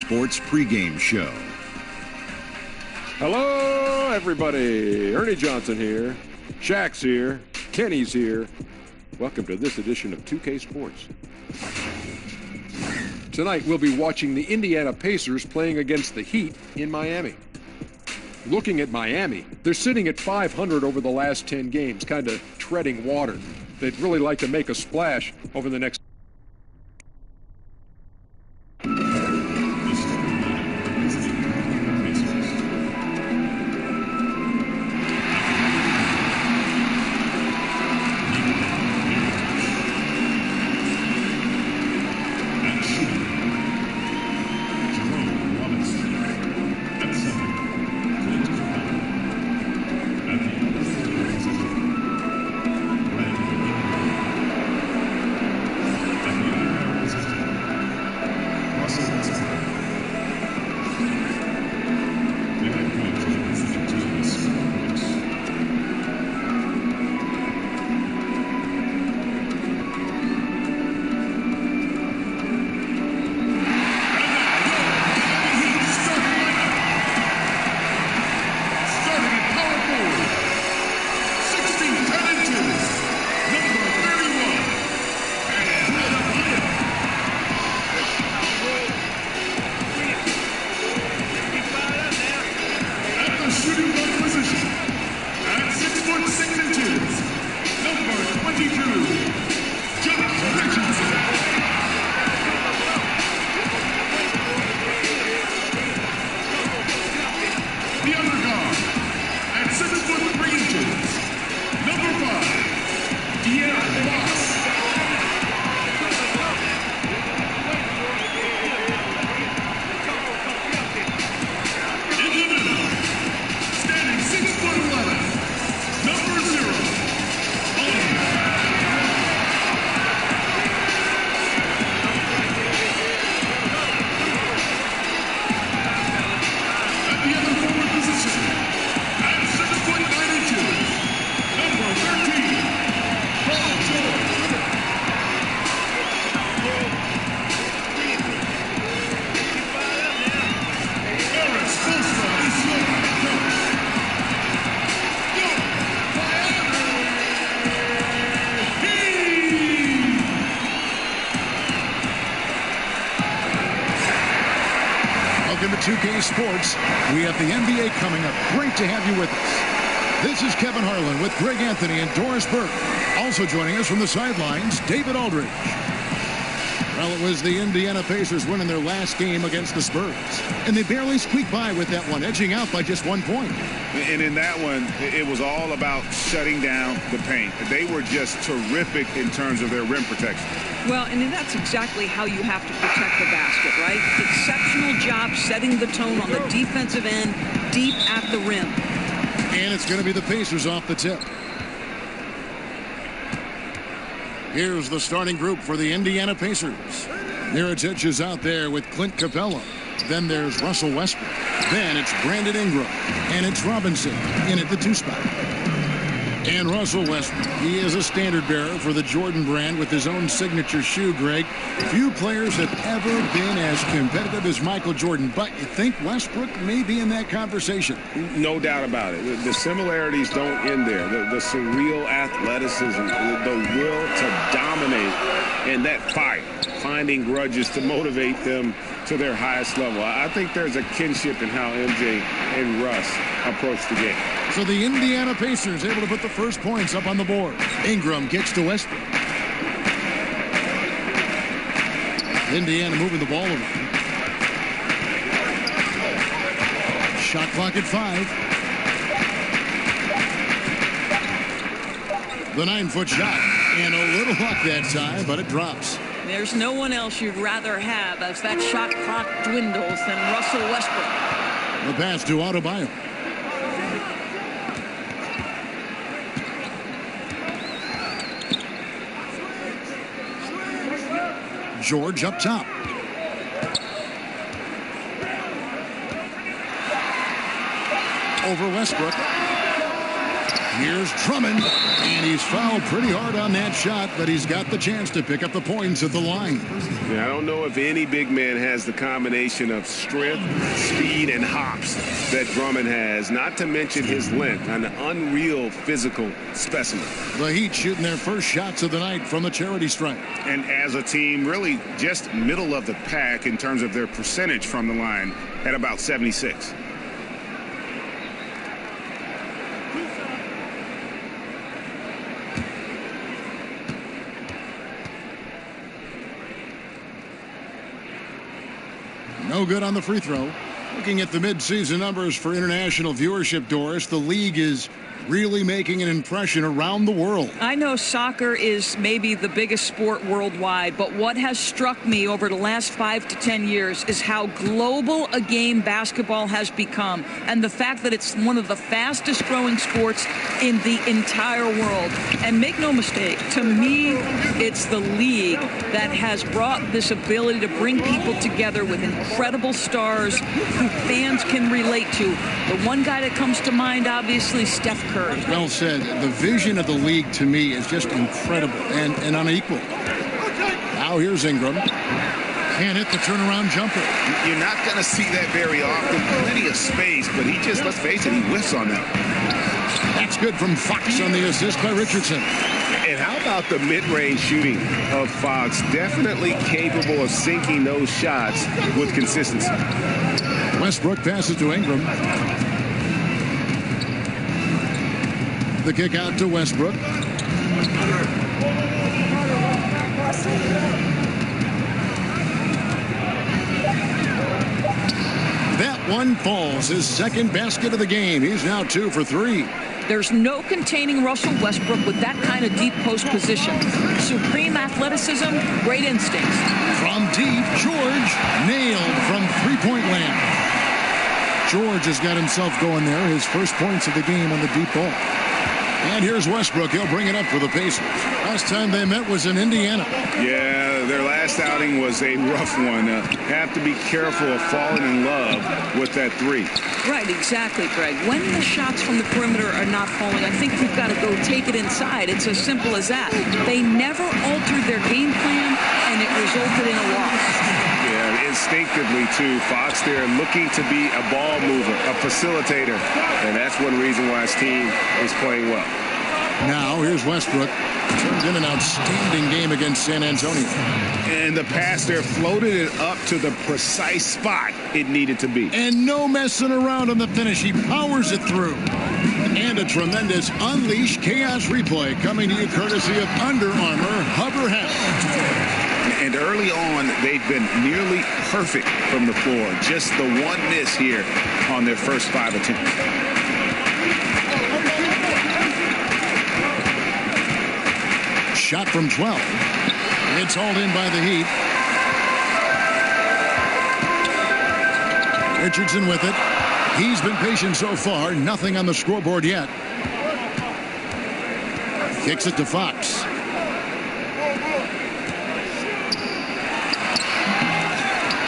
Sports pregame show. Hello, everybody. Ernie Johnson here. Shaq's here. Kenny's here. Welcome to this edition of 2K Sports. Tonight, we'll be watching the Indiana Pacers playing against the Heat in Miami. Looking at Miami, they're sitting at 500 over the last 10 games, kind of treading water. They'd really like to make a splash over the next. Welcome to 2K Sports. We have the NBA coming up. Great to have you with us. This is Kevin Harlan with Greg Anthony and Doris Burke. Also joining us from the sidelines, David Aldridge. Well, it was the Indiana Pacers winning their last game against the Spurs. And they barely squeaked by with that one, edging out by just 1 point. And in that one, it was all about shutting down the paint. They were just terrific in terms of their rim protection. Well, and that's exactly how you have to protect the basket, right? Exceptional job setting the tone on the defensive end, deep at the rim. And it's going to be the Pacers off the tip. Here's the starting group for the Indiana Pacers. Mirotic is out there with Clint Capella. Then there's Russell Westbrook. Then it's Brandon Ingram. And it's Robinson in at the 2 spot. And Russell Westbrook, he is a standard bearer for the Jordan brand with his own signature shoe, Greg. Few players have ever been as competitive as Michael Jordan, but you think Westbrook may be in that conversation. No doubt about it. The similarities don't end there. The surreal athleticism, the will to dominate, and that fight, finding grudges to motivate them to their highest level. I think there's a kinship in how MJ and Russ approach the game. So the Indiana Pacers able to put the first points up on the board. Ingram gets to Westbrook. Indiana moving the ball around. Shot clock at 5. The 9-foot shot. And a little luck that time, but it drops. There's no one else you'd rather have as that shot clock dwindles than Russell Westbrook. The pass to Adebayo. George up top. Over Westbrook. Here's Drummond, and he's fouled pretty hard on that shot, but he's got the chance to pick up the points at the line. Yeah, I don't know if any big man has the combination of strength, speed, and hops that Drummond has, not to mention his length, an unreal physical specimen. The Heat shooting their first shots of the night from the charity stripe. And as a team, really just middle of the pack in terms of their percentage from the line at about 76. No good on the free throw. Looking at the midseason numbers for international viewership, Doris, the league is really making an impression around the world. I know soccer is maybe the biggest sport worldwide, but what has struck me over the last 5 to 10 years is how global a game basketball has become, and the fact that it's one of the fastest growing sports in the entire world. And make no mistake, to me, it's the league that has brought this ability to bring people together with incredible stars who fans can relate to. The one guy that comes to mind, obviously, Steph Curry. Well said. The vision of the league to me is just incredible and unequal. Now here's Ingram. Can't hit the turnaround jumper. You're not going to see that very often. Plenty of space, but he just, let's face it, he whiffs on that. That's good from Fox on the assist by Richardson. And how about the mid-range shooting of Fox? Definitely capable of sinking those shots with consistency. Westbrook passes to Ingram. The kick out to Westbrook. That one falls. His second basket of the game. He's now 2 for 3. There's no containing Russell Westbrook with that kind of deep post position. Supreme athleticism, great instincts. From deep, George nailed from three-point land. George has got himself going there. His first points of the game on the deep ball. And here's Westbrook. He'll bring it up for the Pacers. Last time they met was in Indiana. Yeah, their last outing was a rough one. Have to be careful of falling in love with that three. Right, exactly, Greg. When the shots from the perimeter are not falling, I think we've got to go take it inside. It's as simple as that. They never altered their game plan, and it resulted in a loss. Yeah, instinctively, too. Fox there looking to be a ball mover, a facilitator. And that's one reason why his team is playing well. Now, here's Westbrook. Turns in an outstanding game against San Antonio. And the pass there floated it up to the precise spot it needed to be. And no messing around on the finish. He powers it through. And a tremendous Unleash Chaos replay coming to you courtesy of Under Armour Hover Hat. And early on, they've been nearly perfect from the floor. Just the one miss here on their first 5 attempts. Shot from 12. It's hauled in by the Heat. Richardson with it. He's been patient so far. Nothing on the scoreboard yet. Kicks it to Fox.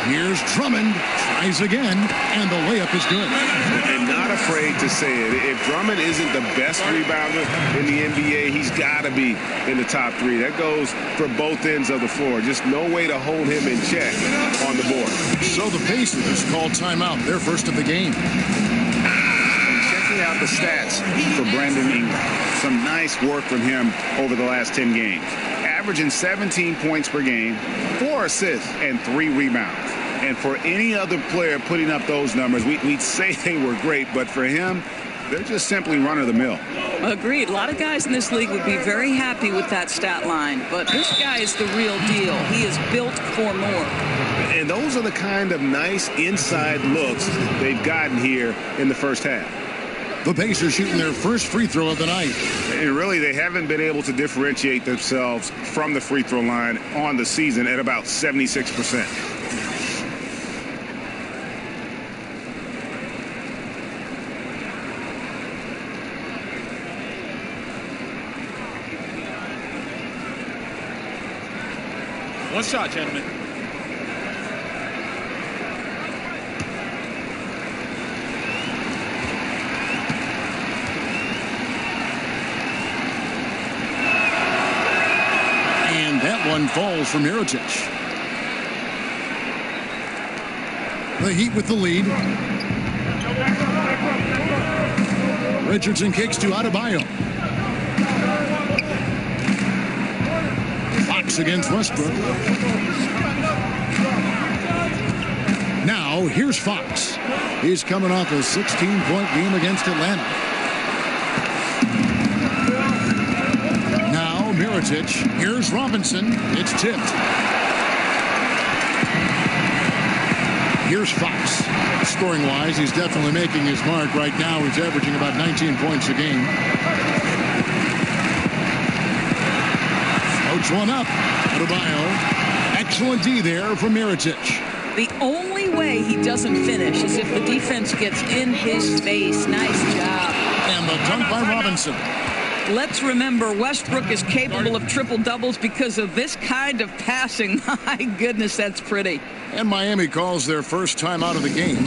Here's Drummond. Tries again. And the layup is good. And not afraid to say it. If Drummond isn't the best rebounder in the NBA, he's got to be in the top 3. That goes for both ends of the floor. Just no way to hold him in check on the board. So the Pacers call timeout. Their first of the game. And checking out the stats for Brandon Ingram. Some nice work from him over the last 10 games. Averaging 17 points per game, 4 assists, and 3 rebounds. And for any other player putting up those numbers, we'd say they were great, but for him, they're just simply run-of-the-mill. Agreed. A lot of guys in this league would be very happy with that stat line, but this guy is the real deal. He is built for more. And those are the kind of nice inside looks they've gotten here in the first half. The Pacers shooting their first free throw of the night. And really, they haven't been able to differentiate themselves from the free throw line on the season at about 76%. One shot, gentlemen. one falls from Mirotic. The Heat with the lead. Richardson kicks to Adebayo. Fox against Westbrook. Now, here's Fox. He's coming off a 16-point game against Atlanta. Now, Mirotic. Here's Robinson. It's tipped. Here's Fox. Scoring-wise, he's definitely making his mark. Right now, he's averaging about 19 points a game. Floats one up. Adebayo. Excellent D there from Mirotic. The only way he doesn't finish is if the defense gets in his face. Nice job. And the dunk by Robinson. Let's remember, Westbrook is capable of triple-doubles because of this kind of passing. My goodness, that's pretty. And Miami calls their first time out of the game.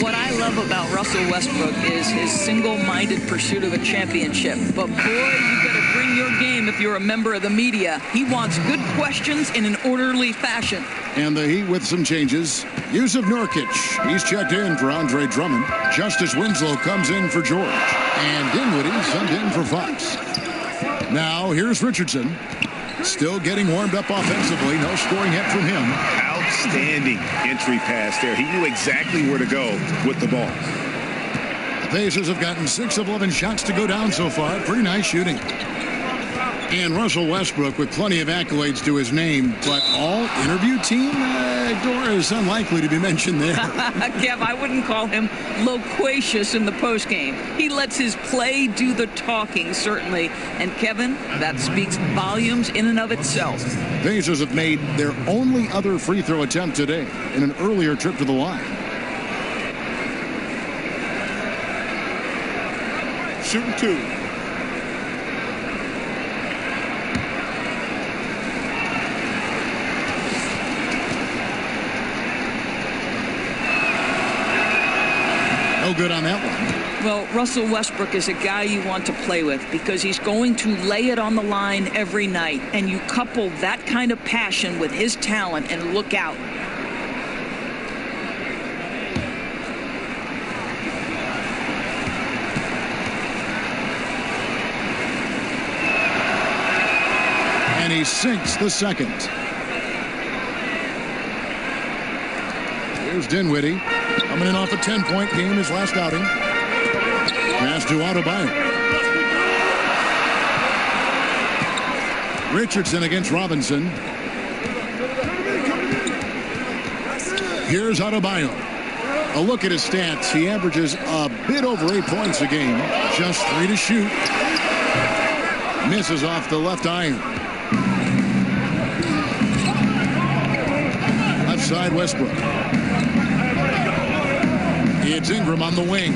What I love about Russell Westbrook is his single-minded pursuit of a championship. But, boy, you better bring your game if you're a member of the media. He wants good questions in an orderly fashion. And the Heat with some changes. Yusuf Nurkic. He's checked in for Andre Drummond. Justice Winslow comes in for George. And Dinwiddie sent in for Fox. Now, here's Richardson. Still getting warmed up offensively. No scoring yet from him. Outstanding entry pass there. He knew exactly where to go with the ball. The Pacers have gotten 6 of 11 shots to go down so far. Pretty nice shooting. And Russell Westbrook with plenty of accolades to his name, but all interview team, Dora is unlikely to be mentioned there. Kev, I wouldn't call him loquacious in the postgame. He lets his play do the talking, certainly. And Kevin, that speaks volumes in and of itself. Pacers have made their only other free throw attempt today in an earlier trip to the line. Shooting 2. No good on that one. Well, Russell Westbrook is a guy you want to play with because he's going to lay it on the line every night. And you couple that kind of passion with his talent and look out. And he sinks the second. Here's Dinwiddie. Coming in off a 10-point game his last outing. Pass to Adebayo. Richardson against Robinson. Here's Adebayo. A look at his stats. He averages a bit over 8 points a game. Just 3 to shoot. Misses off the left iron. Left side, Westbrook. It's Ingram on the wing.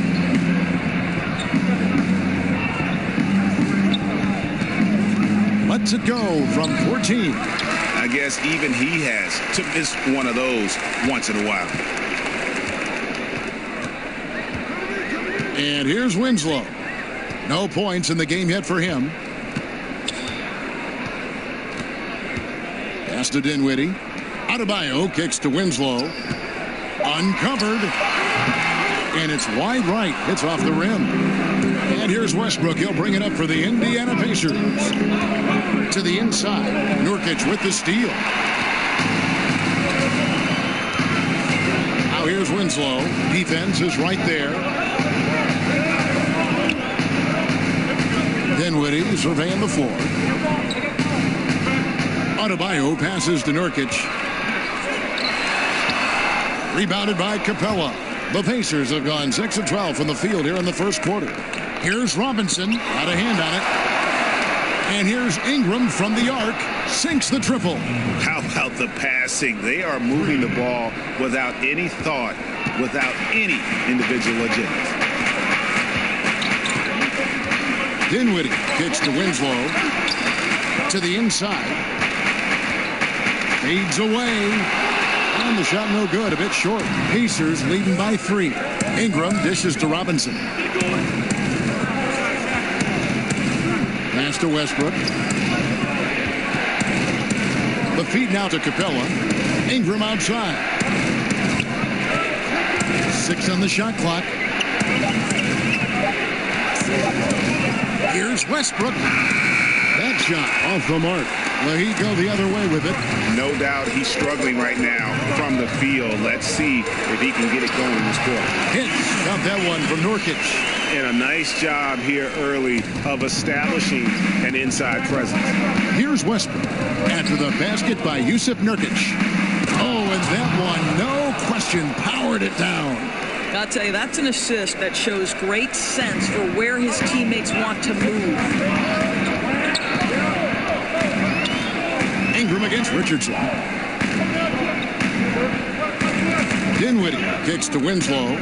Lets it go from 14. I guess even he has to miss one of those once in a while. And here's Winslow. No points in the game yet for him. Pass to Dinwiddie. Adebayo kicks to Winslow. Uncovered. And it's wide right. It's off the rim. And here's Westbrook. He'll bring it up for the Indiana Pacers. To the inside. Nurkic with the steal. Now here's Winslow. Defense is right there. Dinwiddie surveying the floor. Adebayo passes to Nurkic. Rebounded by Capella. The Pacers have gone 6 of 12 from the field here in the first quarter. Here's Robinson. Got a hand on it. And here's Ingram from the arc. Sinks the triple. How about the passing? They are moving the ball without any thought, without any individual agenda. Dinwiddie kicks to Winslow. To the inside. Fades away. And the shot no good, a bit short. Pacers leading by 3. Ingram dishes to Robinson. Pass to Westbrook. The feed now to Capella. Ingram outside. 6 on the shot clock. Here's Westbrook. That shot off the mark. The Heat go the other way with it. No doubt he's struggling right now from the field. Let's see if he can get it going in this quarter. Hits. Got that one from Nurkic. And a nice job here early of establishing an inside presence. Here's Westbrook after the basket by Jusuf Nurkic. Oh, and that one, no question, powered it down. I'll tell you, that's an assist that shows great sense for where his teammates want to move. Ingram against Richardson. Dinwiddie kicks to Winslow.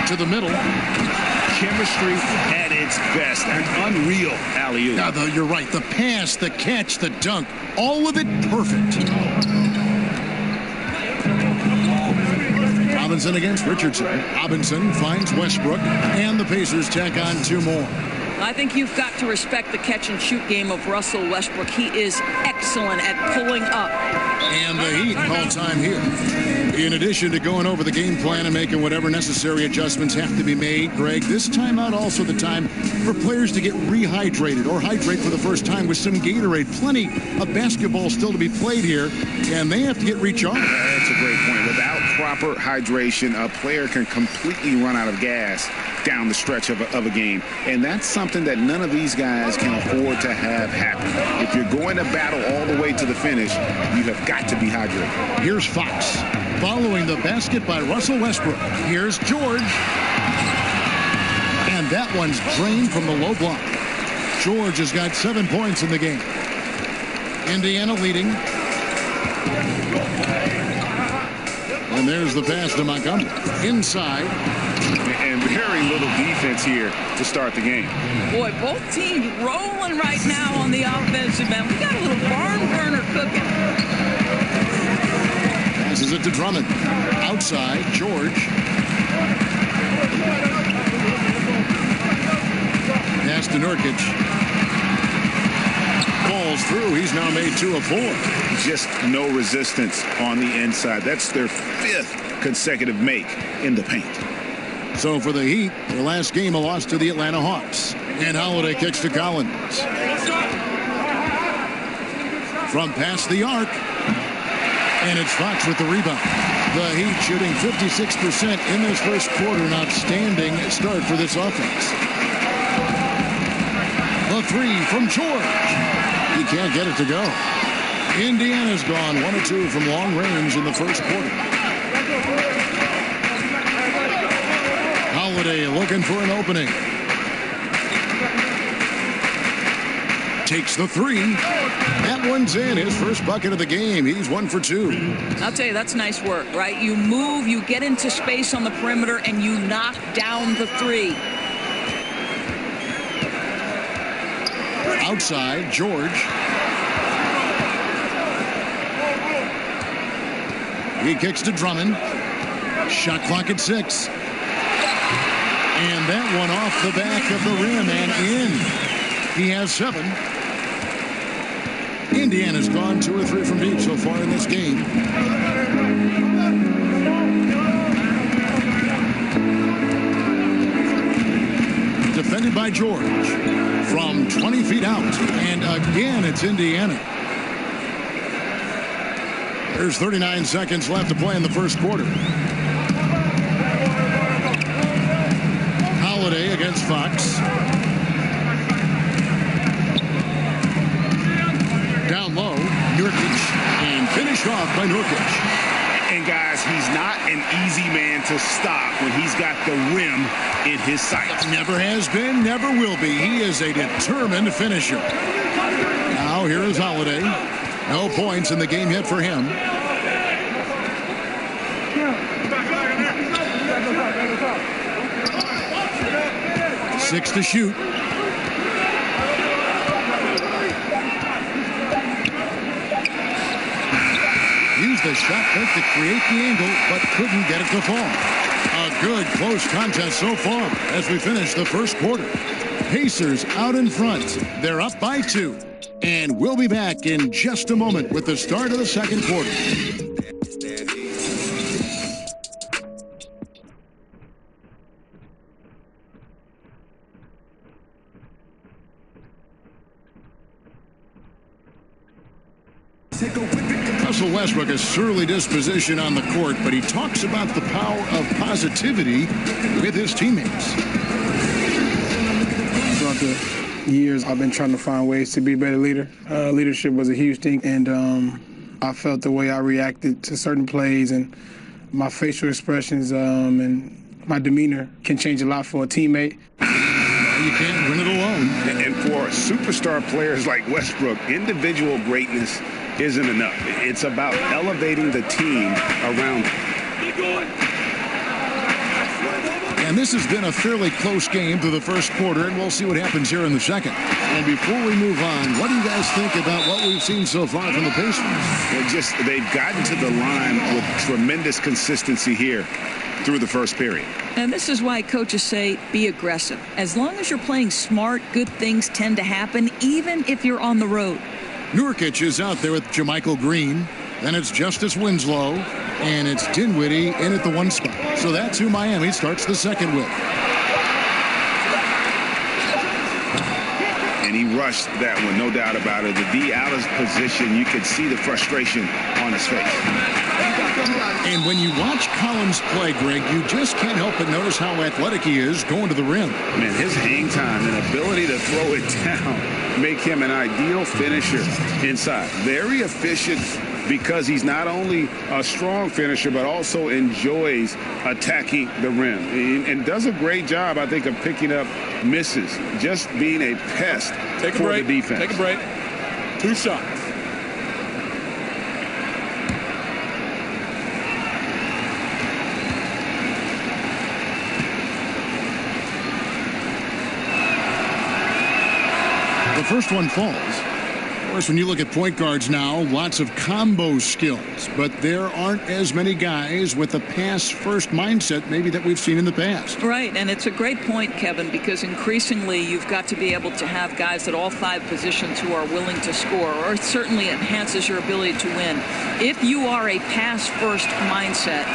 To the middle. Chemistry at its best. An unreal alley-oop. Now, though, you're right. The pass, the catch, the dunk, all of it perfect. Robinson against Richardson. Robinson finds Westbrook, and the Pacers tack on 2 more. I think you've got to respect the catch-and-shoot game of Russell Westbrook. He is excellent at pulling up. And the Heat call time here. In addition to going over the game plan and making whatever necessary adjustments have to be made, Greg, this timeout also the time for players to get rehydrated or hydrate for the first time with some Gatorade. Plenty of basketball still to be played here, and they have to get recharged. That's a great point. Without proper hydration, a player can completely run out of gas down the stretch of a game. And that's something that none of these guys can afford to have happen. If you're going to battle all the way to the finish, you have got to be hydrated. Here's Fox following the basket by Russell Westbrook. Here's George. And that one's drained from the low block. George has got 7 points in the game. Indiana leading. And there's the pass to Montgomery. Inside. And very little defense here to start the game. Boy, both teams rolling right now on the offensive end. We got a little barn burner cooking. Passes it to Drummond. Outside, George. Pass to Nurkic. Falls through. He's now made 2 of 4. Just no resistance on the inside. That's their 5th consecutive make in the paint. So for the Heat, their last game a loss to the Atlanta Hawks. And Holiday kicks to Collins. From past the arc. And it's Fox with the rebound. The Heat shooting 56% in this first quarter. An outstanding start for this offense. The 3 from George. He can't get it to go. Indiana's gone 1 of 2 from long range in the first quarter. Holiday looking for an opening. Takes the 3. That one's in. His first bucket of the game. He's 1 for 2. I'll tell you, that's nice work, right? You move, you get into space on the perimeter, and you knock down the 3. Outside, George. He kicks to Drummond. Shot clock at 6. And that one off the back of the rim and in. He has 7. Indiana's gone 2 or 3 from deep so far in this game. Defended by George from 20 feet out. And again, it's Indiana. There's 39 seconds left to play in the first quarter. Holiday against Fox. Down low, Nurkic, and finished off by Nurkic. And guys, he's not an easy man to stop when he's got the rim in his sights. Never has been, never will be. He is a determined finisher. Now here is Holiday. No points in the game yet for him. Six to shoot. Used the shot fake to create the angle, but couldn't get it to fall. A A good close contest so far as we finish the first quarter. Pacers out in front. They're up by 2. And we'll be back in just a moment with the start of the second quarter. Russell Westbrook, a surly disposition on the court, but he talks about the power of positivity with his teammates. Throughout the years, I've been trying to find ways to be a better leader. Leadership was a huge thing, and I felt the way I reacted to certain plays and my facial expressions and my demeanor can change a lot for a teammate. You can't win it alone. And for superstar players like Westbrook, individual greatness isn't enough. It's about elevating the team around him. And this has been a fairly close game through the first quarter, and we'll see what happens here in the second. And before we move on, what do you guys think about what we've seen so far from the Pacers? They've gotten to the line with tremendous consistency here through the first period. And this is why coaches say be aggressive. As long as you're playing smart, good things tend to happen, even if you're on the road. Nurkic is out there with JaMychal Green. Then it's Justice Winslow. And it's Dinwiddie in at the 1 spot. So that's who Miami starts the second with. And he rushed that one, no doubt about it. The D out of position, you could see the frustration on his face. And when you watch Collins play, Greg, you just can't help but notice how athletic he is going to the rim. Man, his hang time and ability to throw it down make him an ideal finisher inside. Very efficient because he's not only a strong finisher, but also enjoys attacking the rim and does a great job, I think, of picking up misses, just being a pest for the defense. Take a break. 2 shots. The first one falls. Of course, when you look at point guards now, lots of combo skills, but there aren't as many guys with the pass-first mindset maybe that we've seen in the past. Right, and it's a great point, Kevin, because increasingly you've got to be able to have guys at all 5 positions who are willing to score, or it certainly enhances your ability to win. If you are a pass-first mindset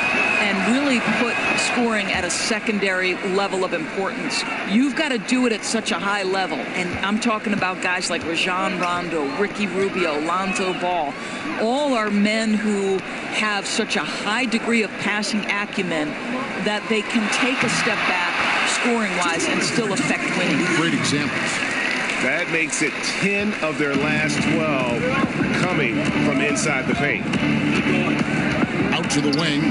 and really put scoring at a secondary level of importance, you've got to do it at such a high level. And I'm talking about guys like Rajon Rondo, Ricky Rubio, Lonzo Ball. All are men who have such a high degree of passing acumen that they can take a step back scoring-wise and still affect winning. Great examples. That makes it 10 of their last 12 coming from inside the paint. Out to the wing.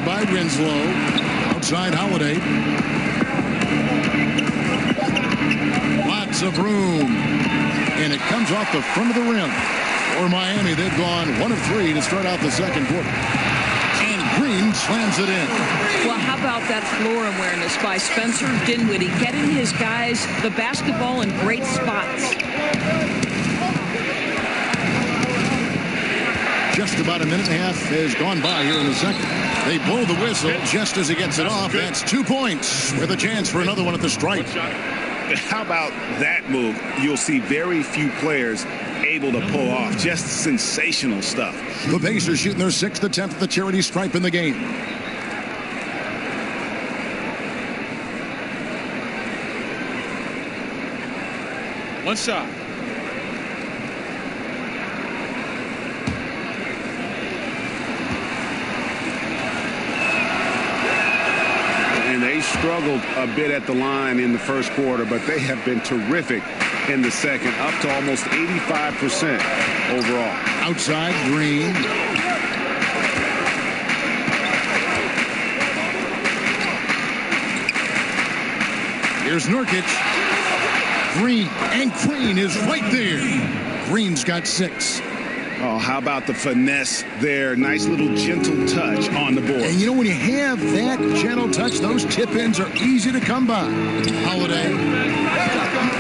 By Winslow, outside Holiday. Lots of room. And it comes off the front of the rim. For Miami, they've gone 1 of 3 to start out the second quarter. And Green slams it in. Well, how about that floor awareness by Spencer Dinwiddie, getting his guys the basketball in great spots. Just about a minute and a half has gone by here in the second. They blow the whistle just as he gets it off. That's 2 points with a chance for another one at the stripe. How about that move? You'll see very few players able to pull off. Just sensational stuff. The Pacers shooting their 6th attempt at the charity stripe in the game. One shot. They struggled a bit at the line in the first quarter, but they have been terrific in the second, up to almost 85% overall. Outside, Green. Here's Nurkic. Green, and Green is right there. Green's got 6. Oh, how about the finesse there? Nice little gentle touch on the board. And you know, when you have that gentle touch, those tip-ins are easy to come by. Holiday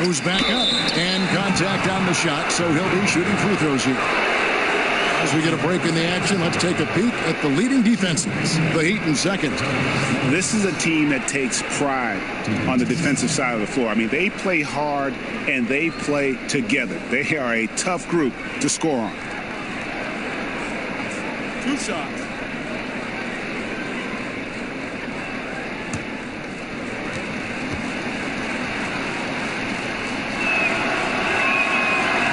goes back up and contact on the shot, so he'll be shooting free throws here. As we get a break in the action, let's take a peek at the leading defenses. The Heat in second. This is a team that takes pride on the defensive side of the floor. I mean, they play hard and they play together. They are a tough group to score on. 2 shots.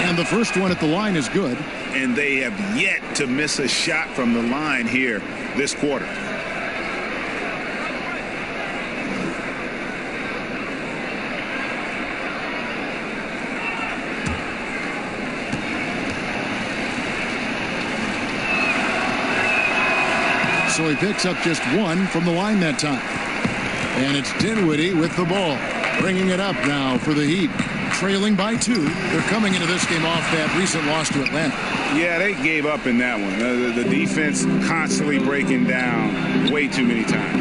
And the first one at the line is good. And they have yet to miss a shot from the line here this quarter. So he picks up just one from the line that time. And it's Dinwiddie with the ball. Bringing it up now for the Heat. Trailing by 2. They're coming into this game off that recent loss to Atlanta. Yeah, they gave up in that one. The defense constantly breaking down way too many times.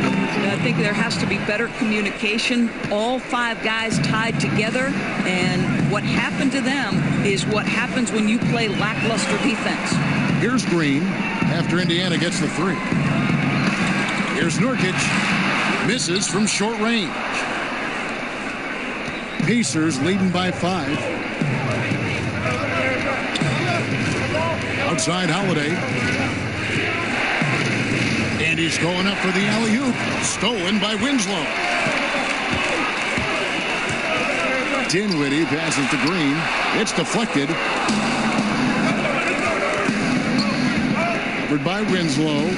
I think there has to be better communication. All 5 guys tied together. And what happened to them is what happens when you play lackluster defense. Here's Green after Indiana gets the 3. Here's Nurkic. Misses from short range. Pacers leading by 5. Outside Holiday. And he's going up for the alley-oop. Stolen by Winslow. Dinwiddie passes to Green. It's deflected. Covered by Winslow.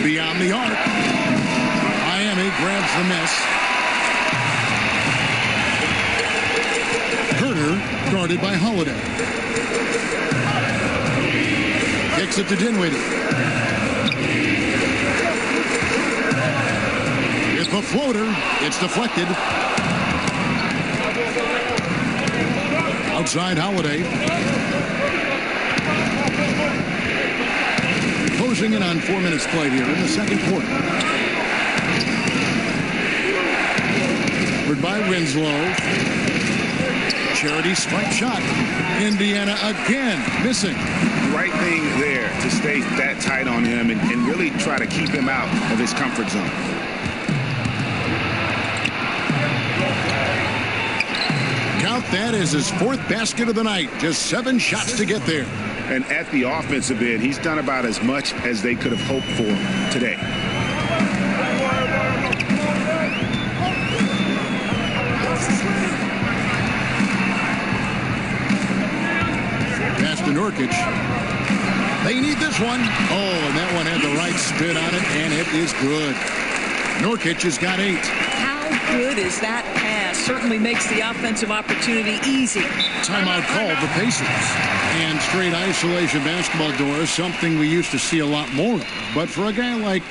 Beyond the arc. Miami grabs the miss. Herter guarded by Holiday. Kicks it to Dinwiddie. With the floater, it's deflected. Outside Holiday. Closing in on 4 minutes played here in the second quarter. Covered by Winslow. Charity strike shot. Indiana again missing. Right thing there to stay that tight on him and really try to keep him out of his comfort zone. Count that as his 4th basket of the night. Just 7 shots to get there. And at the offensive end, he's done about as much as they could have hoped for today. Pass to Nurkic. They need this one. Oh, and that one had the right spin on it, and it is good. Nurkic has got 8. How good is that pass? Certainly makes the offensive opportunity easy. Timeout called the Pacers. And straight isolation basketball, Doris, something we used to see a lot more of. But for a guy like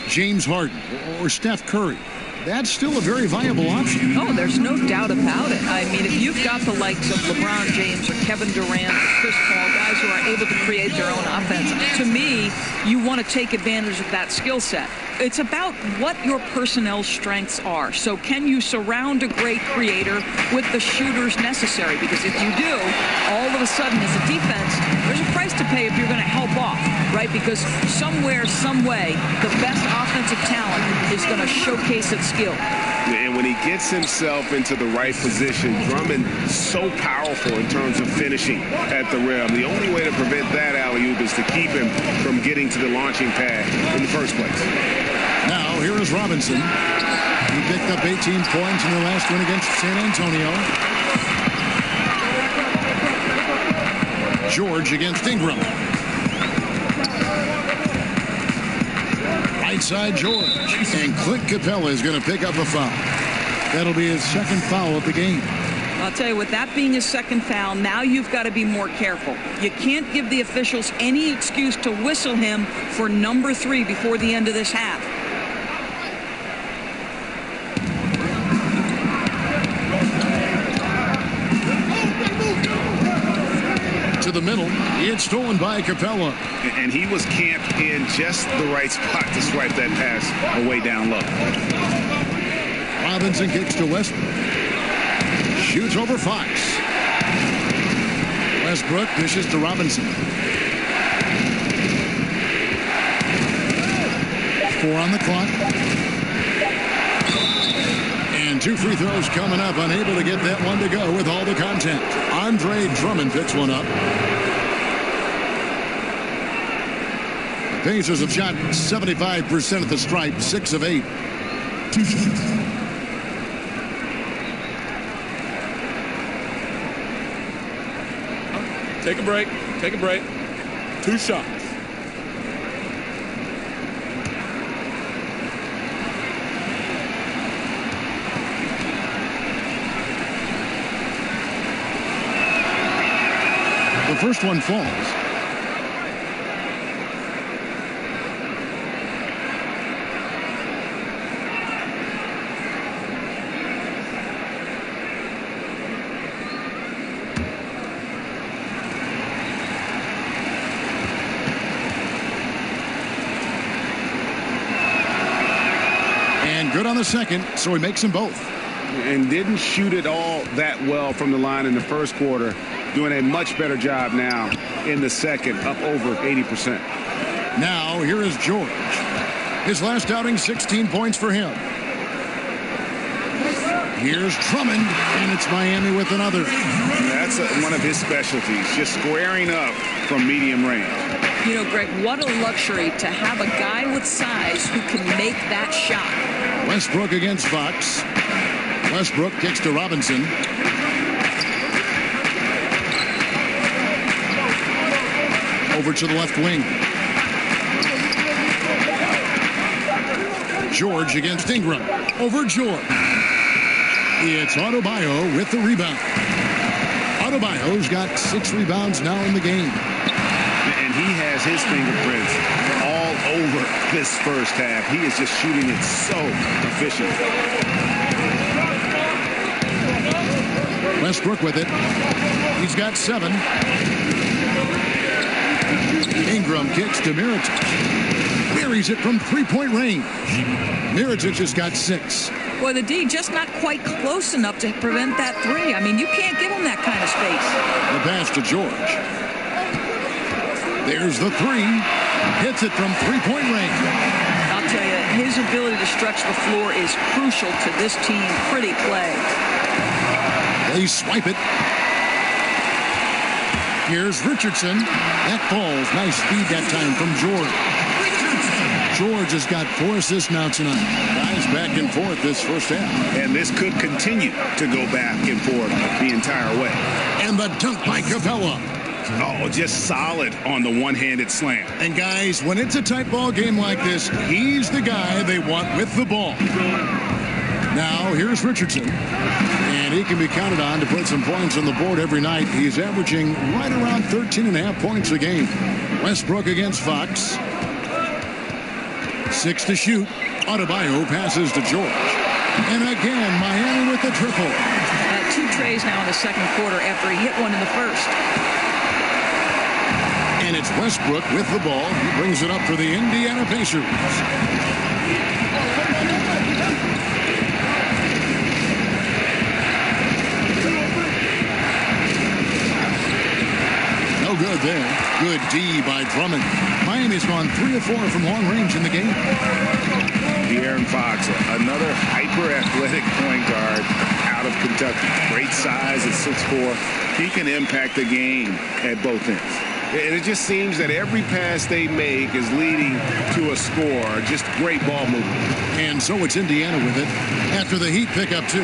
James Harden or Steph Curry, that's still a very viable option. Oh, there's no doubt about it. I mean, if you've got the likes of LeBron James or Kevin Durant, Chris Paul, guys who are able to create their own offense, to me, you want to take advantage of that skill set. It's about what your personnel strengths are. So can you surround a great creator with the shooters necessary? Because if you do, all of a sudden as a defense, there's a price to pay if you're going to help off, right? Because somewhere, some way, the best offensive talent is going to showcase its skill. And when he gets himself into the right position, Drummond's so powerful in terms of finishing at the rim. The only way to prevent that alley-oop is to keep him from getting to the launching pad in the first place. Now, here is Robinson. He picked up 18 points in their last win against San Antonio. George against Ingram. Right side George. And Clint Capella is going to pick up a foul. That'll be his 2nd foul of the game. I'll tell you, with that being his 2nd foul, now you've got to be more careful. You can't give the officials any excuse to whistle him for number 3 before the end of this half. to the middle. It's stolen by Capella. And he was camped in just the right spot to swipe that pass away down low. Robinson kicks to Westbrook. Shoots over Fox. Westbrook dishes to Robinson. 4 on the clock. And 2 free throws coming up. Unable to get that one to go with all the contact. Andre Drummond picks one up. The Pacers have shot 75% at the stripe, 6 of 8. Take a break. Take a break. 2 shots. The first one falls. And good on the second, so he makes them both. And didn't shoot it all that well from the line in the first quarter. Doing a much better job now in the second, up over 80%. Now, here is George. His last outing, 16 points for him. Here's Drummond, and it's Miami with another. That's one of his specialties, just squaring up from medium range. You know, Greg, what a luxury to have a guy with size who can make that shot. Westbrook against Fox. Westbrook kicks to Robinson. Over to the left wing. George against Ingram. Over George. It's Adebayo with the rebound. Adebayo's got 6 rebounds now in the game. And he has his fingerprints all over this first half. He is just shooting it so efficiently. Westbrook with it. He's got 7. Ingram kicks to Mirotic. Buries it from 3-point range. Mirotic has got 6. Boy, the D just not quite close enough to prevent that 3. I mean, you can't give him that kind of space. The pass to George. There's the 3. Hits it from 3-point range. I'll tell you, his ability to stretch the floor is crucial to this team. Pretty play. They swipe it. Here's Richardson. That falls. Nice speed that time from George. George has got 4 assists now tonight. Guys back and forth this first half. And this could continue to go back and forth the entire way. And the dunk by Capella. Oh, just solid on the one-handed slam. And guys, when it's a tight ball game like this, he's the guy they want with the ball. Now, here's Richardson. And he can be counted on to put some points on the board every night. He's averaging right around 13.5 points a game. Westbrook against Fox. 6 to shoot. Adebayo passes to George. And again, Miami with the triple. 2 trays now in the second quarter after he hit one in the first. And it's Westbrook with the ball. He brings it up for the Indiana Pacers. No good there. Good D by Drummond. Miami's gone 3 of 4 from long range in the game. De'Aaron Fox, another hyper-athletic point guard out of Kentucky. Great size at 6'4". He can impact the game at both ends. And it just seems that every pass they make is leading to a score. Just great ball movement. And so it's Indiana with it after the Heat pick up 2.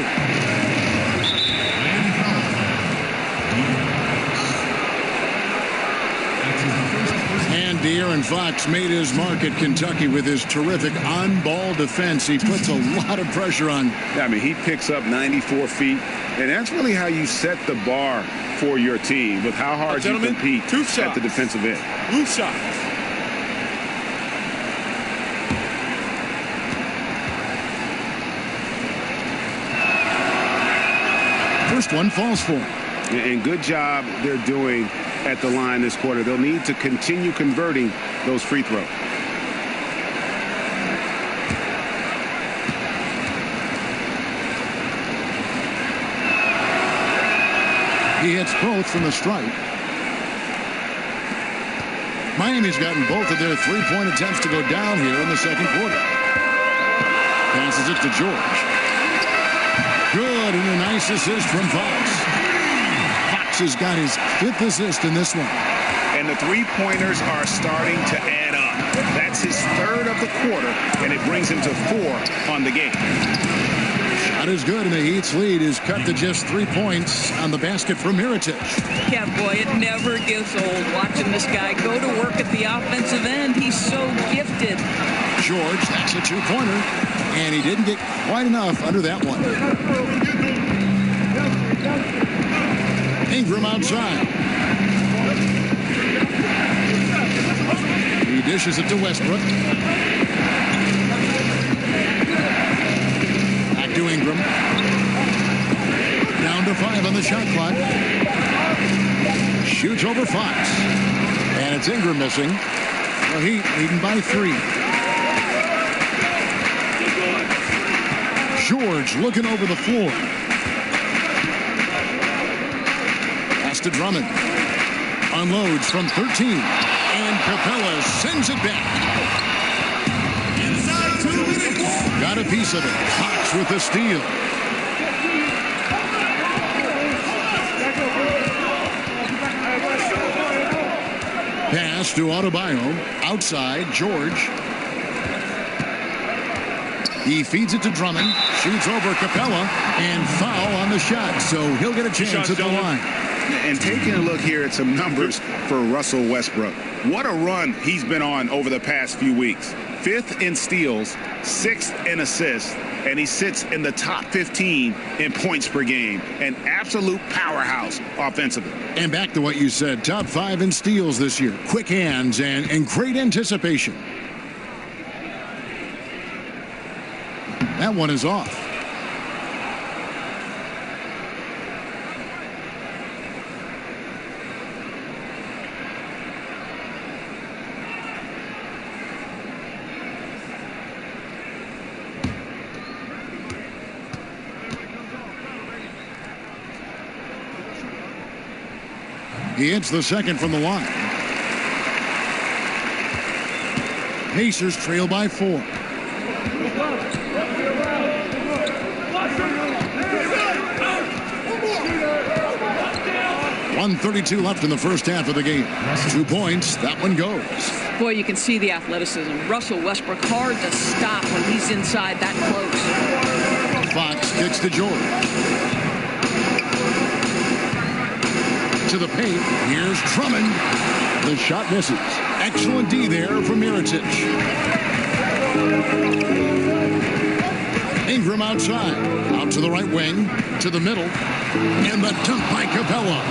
And De'Aaron Fox made his mark at Kentucky with his terrific on-ball defense. He puts a lot of pressure on. I mean, he picks up 94 feet. And that's really how you set the bar for your team, with how hard you compete at the defensive end. 2 shots. First one falls for him. And good job they're doing at the line this quarter. They'll need to continue converting those free throws. He hits both from the stripe. Miami's gotten both of their three-point attempts to go down here in the second quarter. Passes it to George. Good, and a nice assist from Fox. Fox has got his 5th assist in this one. And the three-pointers are starting to add up. That's his 3rd of the quarter, and it brings him to 4 on the game. Shot is good, and the Heat's lead is cut to just 3 points on the basket from Mirotic. Yeah, boy, it never gets old watching this guy go to work at the offensive end. He's so gifted. George, that's a 2-pointer, and he didn't get quite enough under that one. Ingram outside. He dishes it to Westbrook. Back to Ingram. Down to 5 on the shot clock. Shoots over Fox. And it's Ingram missing. The Heat leading by 3. George looking over the floor. Pass to Drummond. Unloads from 13. And Capella sends it back. Inside 2 minutes. Got a piece of it. Fox with the steal. Pass to Adebayo. Outside, George. He feeds it to Drummond. Shoots over Capella. And foul on the shot. So he'll get a chance at the line. And taking a look here at some numbers for Russell Westbrook. What a run he's been on over the past few weeks. 5th in steals, 6th in assists, and he sits in the top 15 in points per game. An absolute powerhouse offensively. And back to what you said, top 5 in steals this year. Quick hands and great anticipation. That one is off. He hits the second from the line. Pacers trail by 4. .132 left in the first half of the game. 2 points. That one goes. Boy, you can see the athleticism. Russell Westbrook, hard to stop when he's inside that close. Fox kicks to George. To the paint. Here's Drummond. The shot misses. Excellent D there from Mirotic. Ingram outside. Out to the right wing. To the middle. And the dunk by Capella.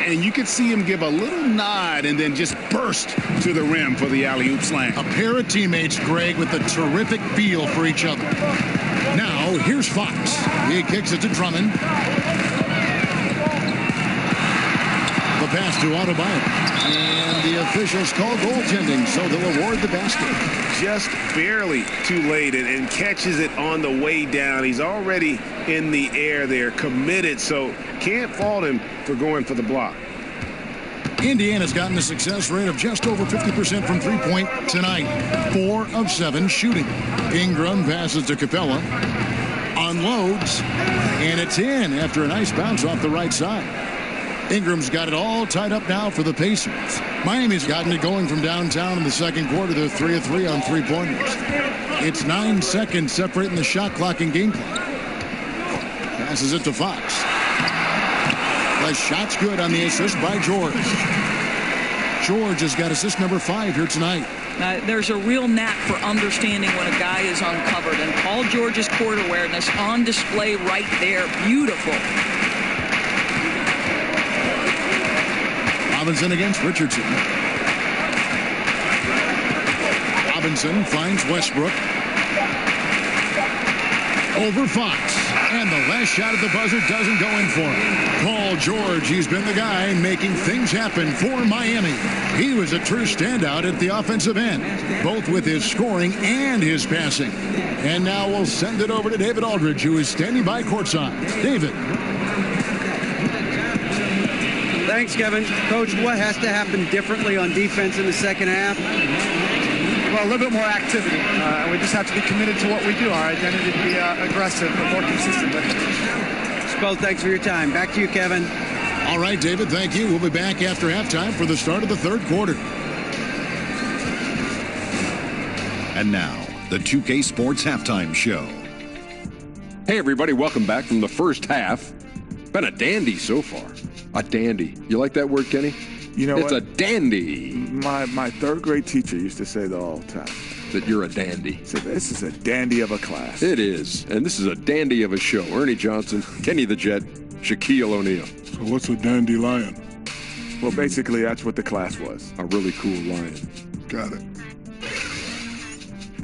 And you could see him give a little nod and then just burst to the rim for the alley-oop slam. A pair of teammates, Greg, with a terrific feel for each other. Now, here's Fox. He kicks it to Drummond. The pass to Adebayo. And the officials call goaltending, so they'll award the basket. Just barely too late and catches it on the way down. He's already in the air there, committed, so can't fault him for going for the block. Indiana's gotten a success rate of just over 50% from three-point tonight. 4 of 7 shooting. Ingram passes to Capella. Unloads. And it's in after a nice bounce off the right side. Ingram's got it all tied up now for the Pacers. Miami's gotten it going from downtown in the second quarter. They're 3 of 3 on three-pointers. It's 9 seconds separating the shot clock and game clock. Passes it to Fox. The shot's good on the assist by George. George has got assist number 5 here tonight. There's a real knack for understanding when a guy is uncovered, and Paul George's court awareness on display right there. Beautiful. Robinson against Richardson. Robinson finds Westbrook. Over Fox. And the last shot at the buzzer doesn't go in for him. Paul George, he's been the guy making things happen for Miami. He was a true standout at the offensive end, both with his scoring and his passing. And now we'll send it over to David Aldridge, who is standing by courtside. David. Thanks, Kevin. Coach, what has to happen differently on defense in the second half? Well, a little bit more activity. We just have to be committed to what we do. Our identity to be aggressive, but more consistent with it. Spell, thanks for your time. Back to you, Kevin. All right, David, thank you. We'll be back after halftime for the start of the third quarter. And now, the 2K Sports Halftime Show. Hey, everybody, welcome back from the first half. Been a dandy so far. A dandy. You like that word, Kenny? You know it's what? a dandy. My third grade teacher used to say that all the time. That you're a dandy. So this is a dandy of a class. It is. And this is a dandy of a show. Ernie Johnson, Kenny the Jet, Shaquille O'Neal. So what's a dandelion? Well, basically, that's what the class was. A really cool lion. Got it.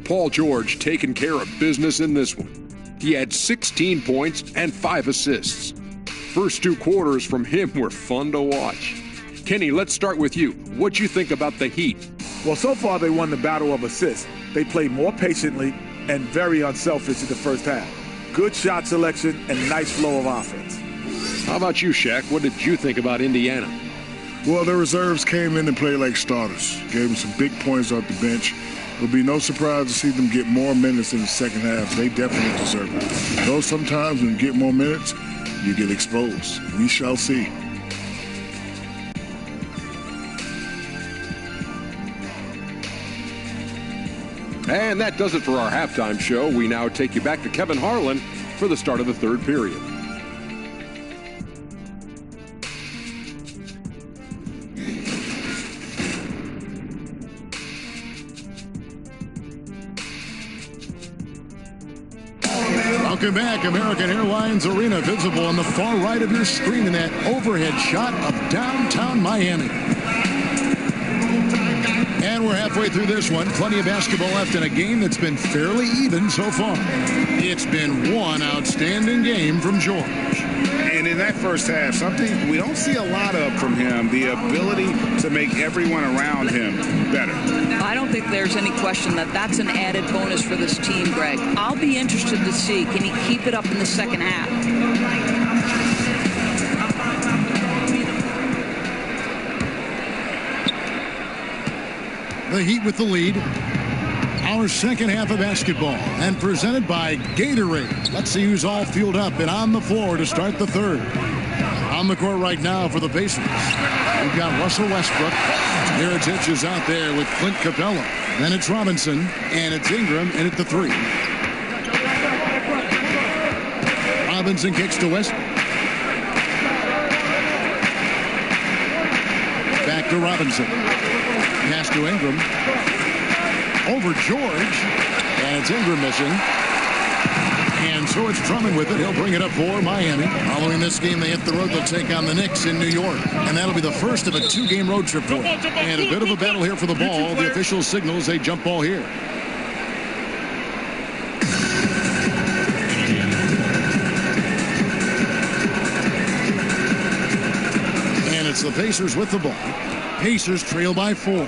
Paul George taking care of business in this one. He had 16 points and 5 assists. First 2 quarters from him were fun to watch. Kenny, let's start with you. What'd you think about the Heat? Well, so far they won the battle of assists. They played more patiently and very unselfish in the first half. Good shot selection and nice flow of offense. How about you, Shaq? What did you think about Indiana? Well, the reserves came in and played like starters. Gave them some big points off the bench. It'll be no surprise to see them get more minutes in the second half. They definitely deserve it. Though sometimes when you get more minutes, you get exposed. We shall see. And that does it for our halftime show. We now take you back to Kevin Harlan for the start of the third period. Welcome back. American Airlines Arena, visible on the far right of your screen in that overhead shot of downtown Miami. And we're halfway through this one. Plenty of basketball left in a game that's been fairly even so far. It's been one outstanding game from George. And in that first half, something we don't see a lot of from him, the ability to make everyone around him better. I don't think there's any question that that's an added bonus for this team, Greg. I'll be interested to see, can he keep it up in the second half? The Heat with the lead. Our second half of basketball, and presented by Gatorade. Let's see who's all fueled up and on the floor to start the third. On the court right now for the Pacers, we've got Russell Westbrook. Mirotic is out there with Clint Capella. Then it's Robinson, and it's Ingram in at the 3. Robinson kicks to Westbrook. Back to Robinson. Pass to Ingram. Over George. And it's Ingram missing. And so it's Drummond with it. He'll bring it up for Miami. Following this game, they hit the road. They'll take on the Knicks in New York. And that'll be the first of a 2-game road trip for them. And a bit of a battle here for the ball. The official signals a jump ball here. And it's the Pacers with the ball. Pacers trail by 4.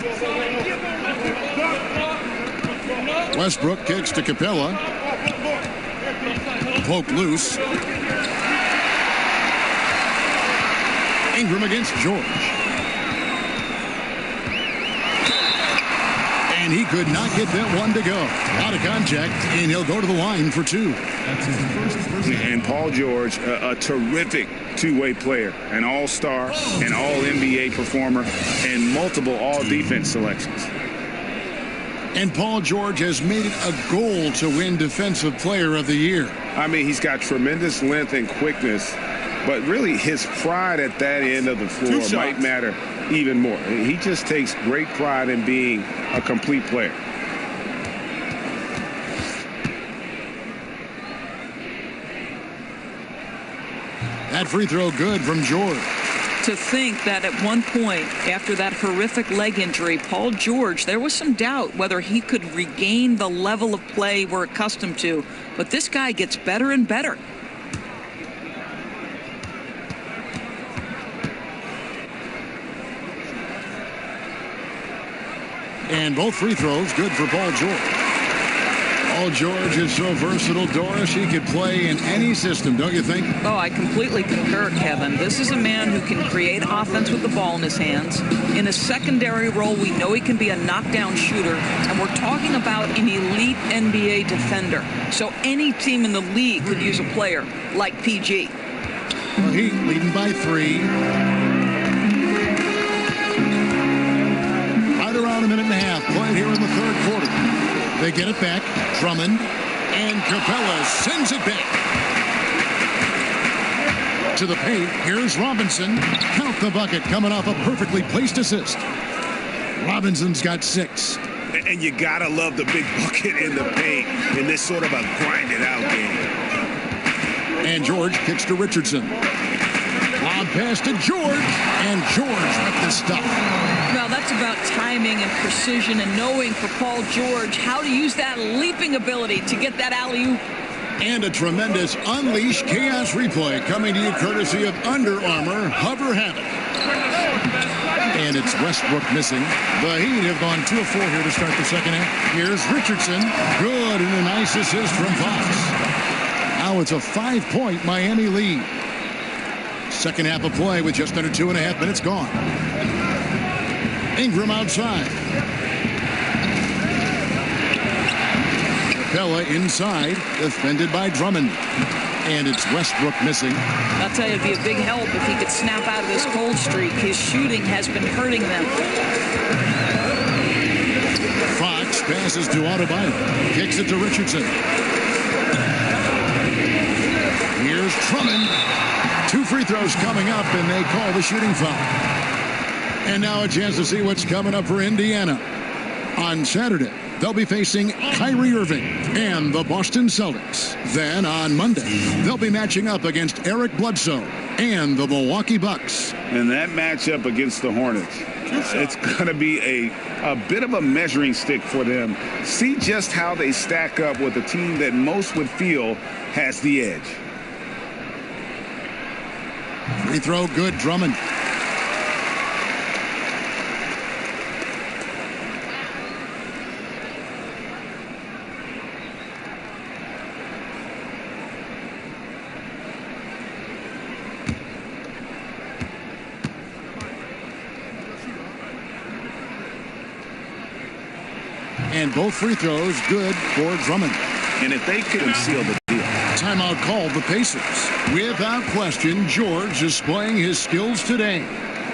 Westbrook kicks to Capella. Poked loose. Ingram against George. And he could not get that one to go. Out of contact, and he'll go to the line for 2. And Paul George, a terrific two-way player, an all-star, an all-NBA performer, and multiple all-defense selections. And Paul George has made it a goal to win Defensive Player of the Year. I mean, he's got tremendous length and quickness, but really his pride at that end of the floor might matter even more. He just takes great pride in being a complete player. That free throw good from George. To think that at one point, after that horrific leg injury, Paul George, there was some doubt whether he could regain the level of play we're accustomed to. But this guy gets better and better. And both free throws good for Paul George. Paul George is so versatile, Doris. He could play in any system, don't you think? Oh, I completely concur, Kevin. This is a man who can create offense with the ball in his hands. In a secondary role, we know he can be a knockdown shooter, and we're talking about an elite NBA defender. So any team in the league could use a player like PG. Well, Heat leading by 3. Right around a minute and a half played here in the third quarter. They get it back. Drummond and Capella sends it back to the paint. Here's Robinson. Count the bucket coming off a perfectly placed assist. Robinson's got 6. And you got to love the big bucket in the paint in this sort of a grinded out game. And George kicks to Richardson. Lob pass to George. And George with the stuff. Well, that's about timing and precision and knowing for Paul George how to use that leaping ability to get that alley-oop. And a tremendous Unleash Chaos replay coming to you courtesy of Under Armour Hover Habit. And it's Westbrook missing. The Heat have gone 2 of 4 here to start the second half. Here's Richardson. Good, and a nice assist from Fox. Now it's a 5-point Miami lead. Second half of play with just under 2.5 minutes gone. Ingram outside. Capella inside, defended by Drummond. And it's Westbrook missing. I'll tell you, it'd be a big help if he could snap out of this cold streak. His shooting has been hurting them. Fox passes to Adebayo. Kicks it to Richardson. Here's Drummond. 2 free throws coming up, and they call the shooting foul. And now a chance to see what's coming up for Indiana. On Saturday, they'll be facing Kyrie Irving and the Boston Celtics. Then on Monday, they'll be matching up against Eric Bledsoe and the Milwaukee Bucks. And that matchup against the Hornets, it's going to be a bit of a measuring stick for them. See just how they stack up with a team that most would feel has the edge. Free throw good, Drummond. And both free throws good for Drummond. And if they could seal the deal. Timeout called the Pacers. Without question, George is displaying his skills today.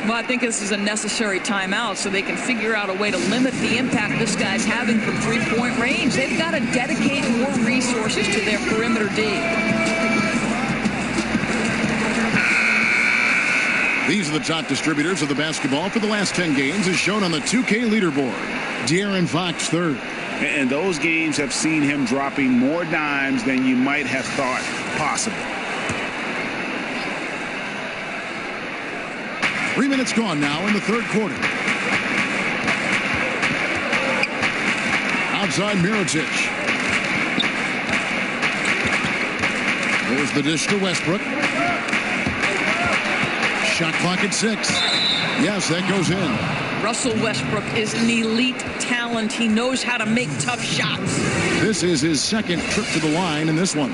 Well, I think this is a necessary timeout so they can figure out a way to limit the impact this guy's having from three-point range. They've got to dedicate more resources to their perimeter D. These are the top distributors of the basketball for the last 10 games as shown on the 2K leaderboard. De'Aaron Fox third. And those games have seen him dropping more dimes than you might have thought possible. 3 minutes gone now in the third quarter. Outside Mirotic. There's the dish to Westbrook. Shot clock at 6. Yes, that goes in. Russell Westbrook is an elite talent. He knows how to make tough shots. This is his second trip to the line in this one.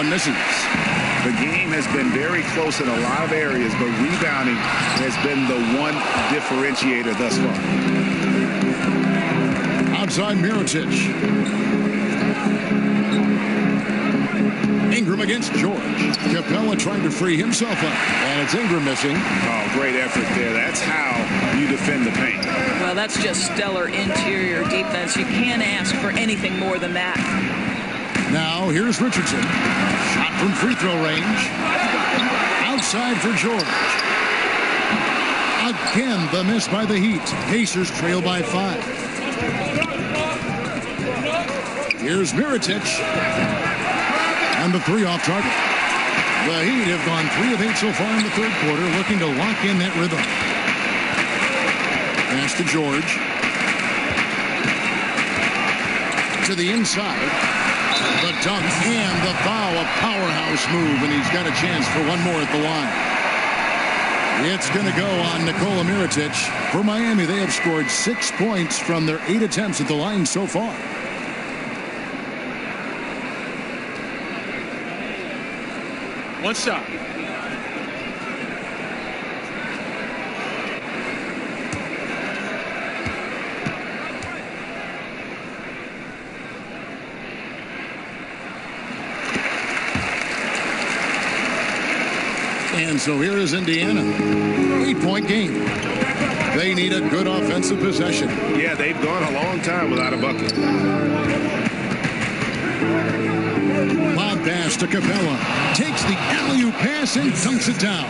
Misses. The game has been very close in a lot of areas, but rebounding has been the one differentiator thus far. Outside Mirotic. Ingram against George. Capella trying to free himself up. And it's Ingram missing. Oh, great effort there. That's how you defend the paint. Well, that's just stellar interior defense. You can't ask for anything more than that. Now, here's Richardson. Shot from free throw range. Outside for George. Again, the miss by the Heat. Pacers trail by 5. Here's Mirotic. And the 3 off target. The Heat have gone 3 of 8 so far in the third quarter, looking to lock in that rhythm. Pass to George. To the inside. The dunk and the foul, a powerhouse move, and he's got a chance for one more at the line. It's going to go on Nikola Mirotic. For Miami, they have scored 6 points from their 8 attempts at the line so far. One shot. And so here is Indiana. 8-point game. They need a good offensive possession. Yeah, they've gone a long time without a bucket. Lob pass to Capella. Takes the alley-oop pass and dunks it down.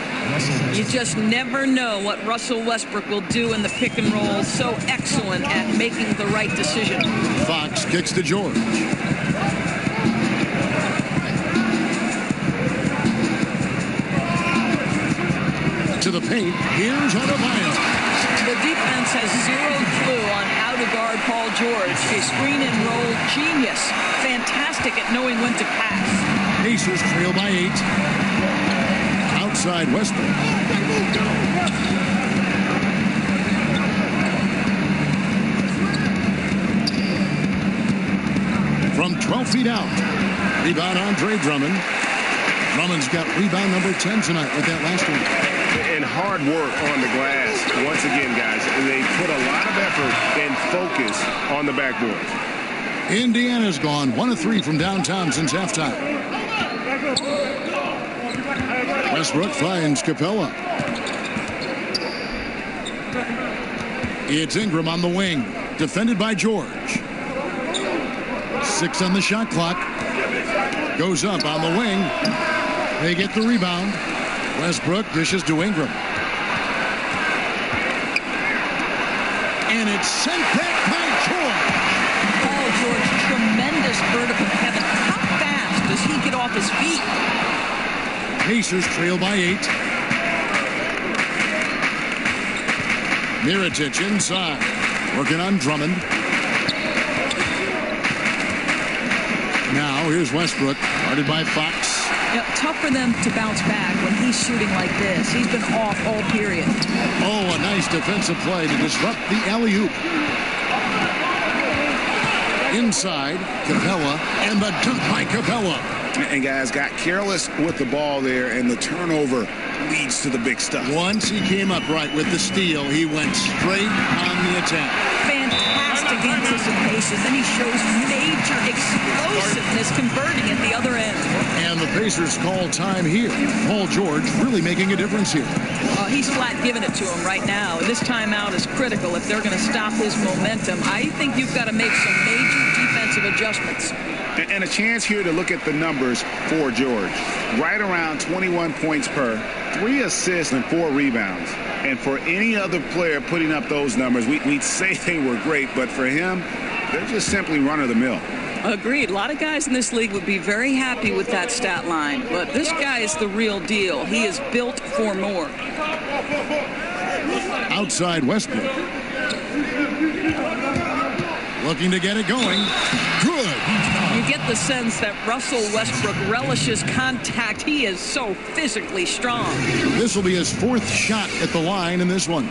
You just never know what Russell Westbrook will do in the pick and roll. So excellent at making the right decision. Fox kicks to George. To the paint. Here's Adebayo. The defense has zero clue on how to guard Paul George. A screen and roll genius. Fantastic at knowing when to pass. Pacers trail by 8. Outside Westbrook. From 12 feet out. Rebound Andre Drummond. Drummond's got rebound number 10 tonight with that last one. And hard work on the glass. Once again, guys, they put a lot of effort and focus on the backboard. Indiana's gone 1 of 3 from downtown since halftime. Westbrook finds Capella. It's Ingram on the wing. Defended by George. 6 on the shot clock. Goes up on the wing. They get the rebound. Westbrook dishes to Ingram. And it's sent back by George. Paul George, tremendous vertical. Kevin, how fast does he get off his feet? Pacers trail by 8. Mirotic inside. Working on Drummond. Now here's Westbrook. Guarded by Fox. Tough for them to bounce back when he's shooting like this. He's been off all period. Oh, a nice defensive play to disrupt the alley-oop. Inside, Capella, and the dunk by Capella. And guys got careless with the ball there, and the turnover leads to the big stuff. Once he came upright with the steal, he went straight on the attack. Fantastic anticipation. Then he shows major explosiveness converting at the other end. And the Pacers call time here. Paul George really making a difference here. He's flat giving it to him right now. This timeout is critical if they're going to stop his momentum. I think you've got to make some major defensive adjustments. And a chance here to look at the numbers for George. Right around 21 points per, 3 assists and 4 rebounds. And for any other player putting up those numbers, we'd say they were great, but for him, they're just simply run-of-the-mill. Agreed. A lot of guys in this league would be very happy with that stat line, but this guy is the real deal. He is built for more. Outside Westbrook. Looking to get it going. Good. You get the sense that Russell Westbrook relishes contact. He is so physically strong. This will be his 4th shot at the line in this one.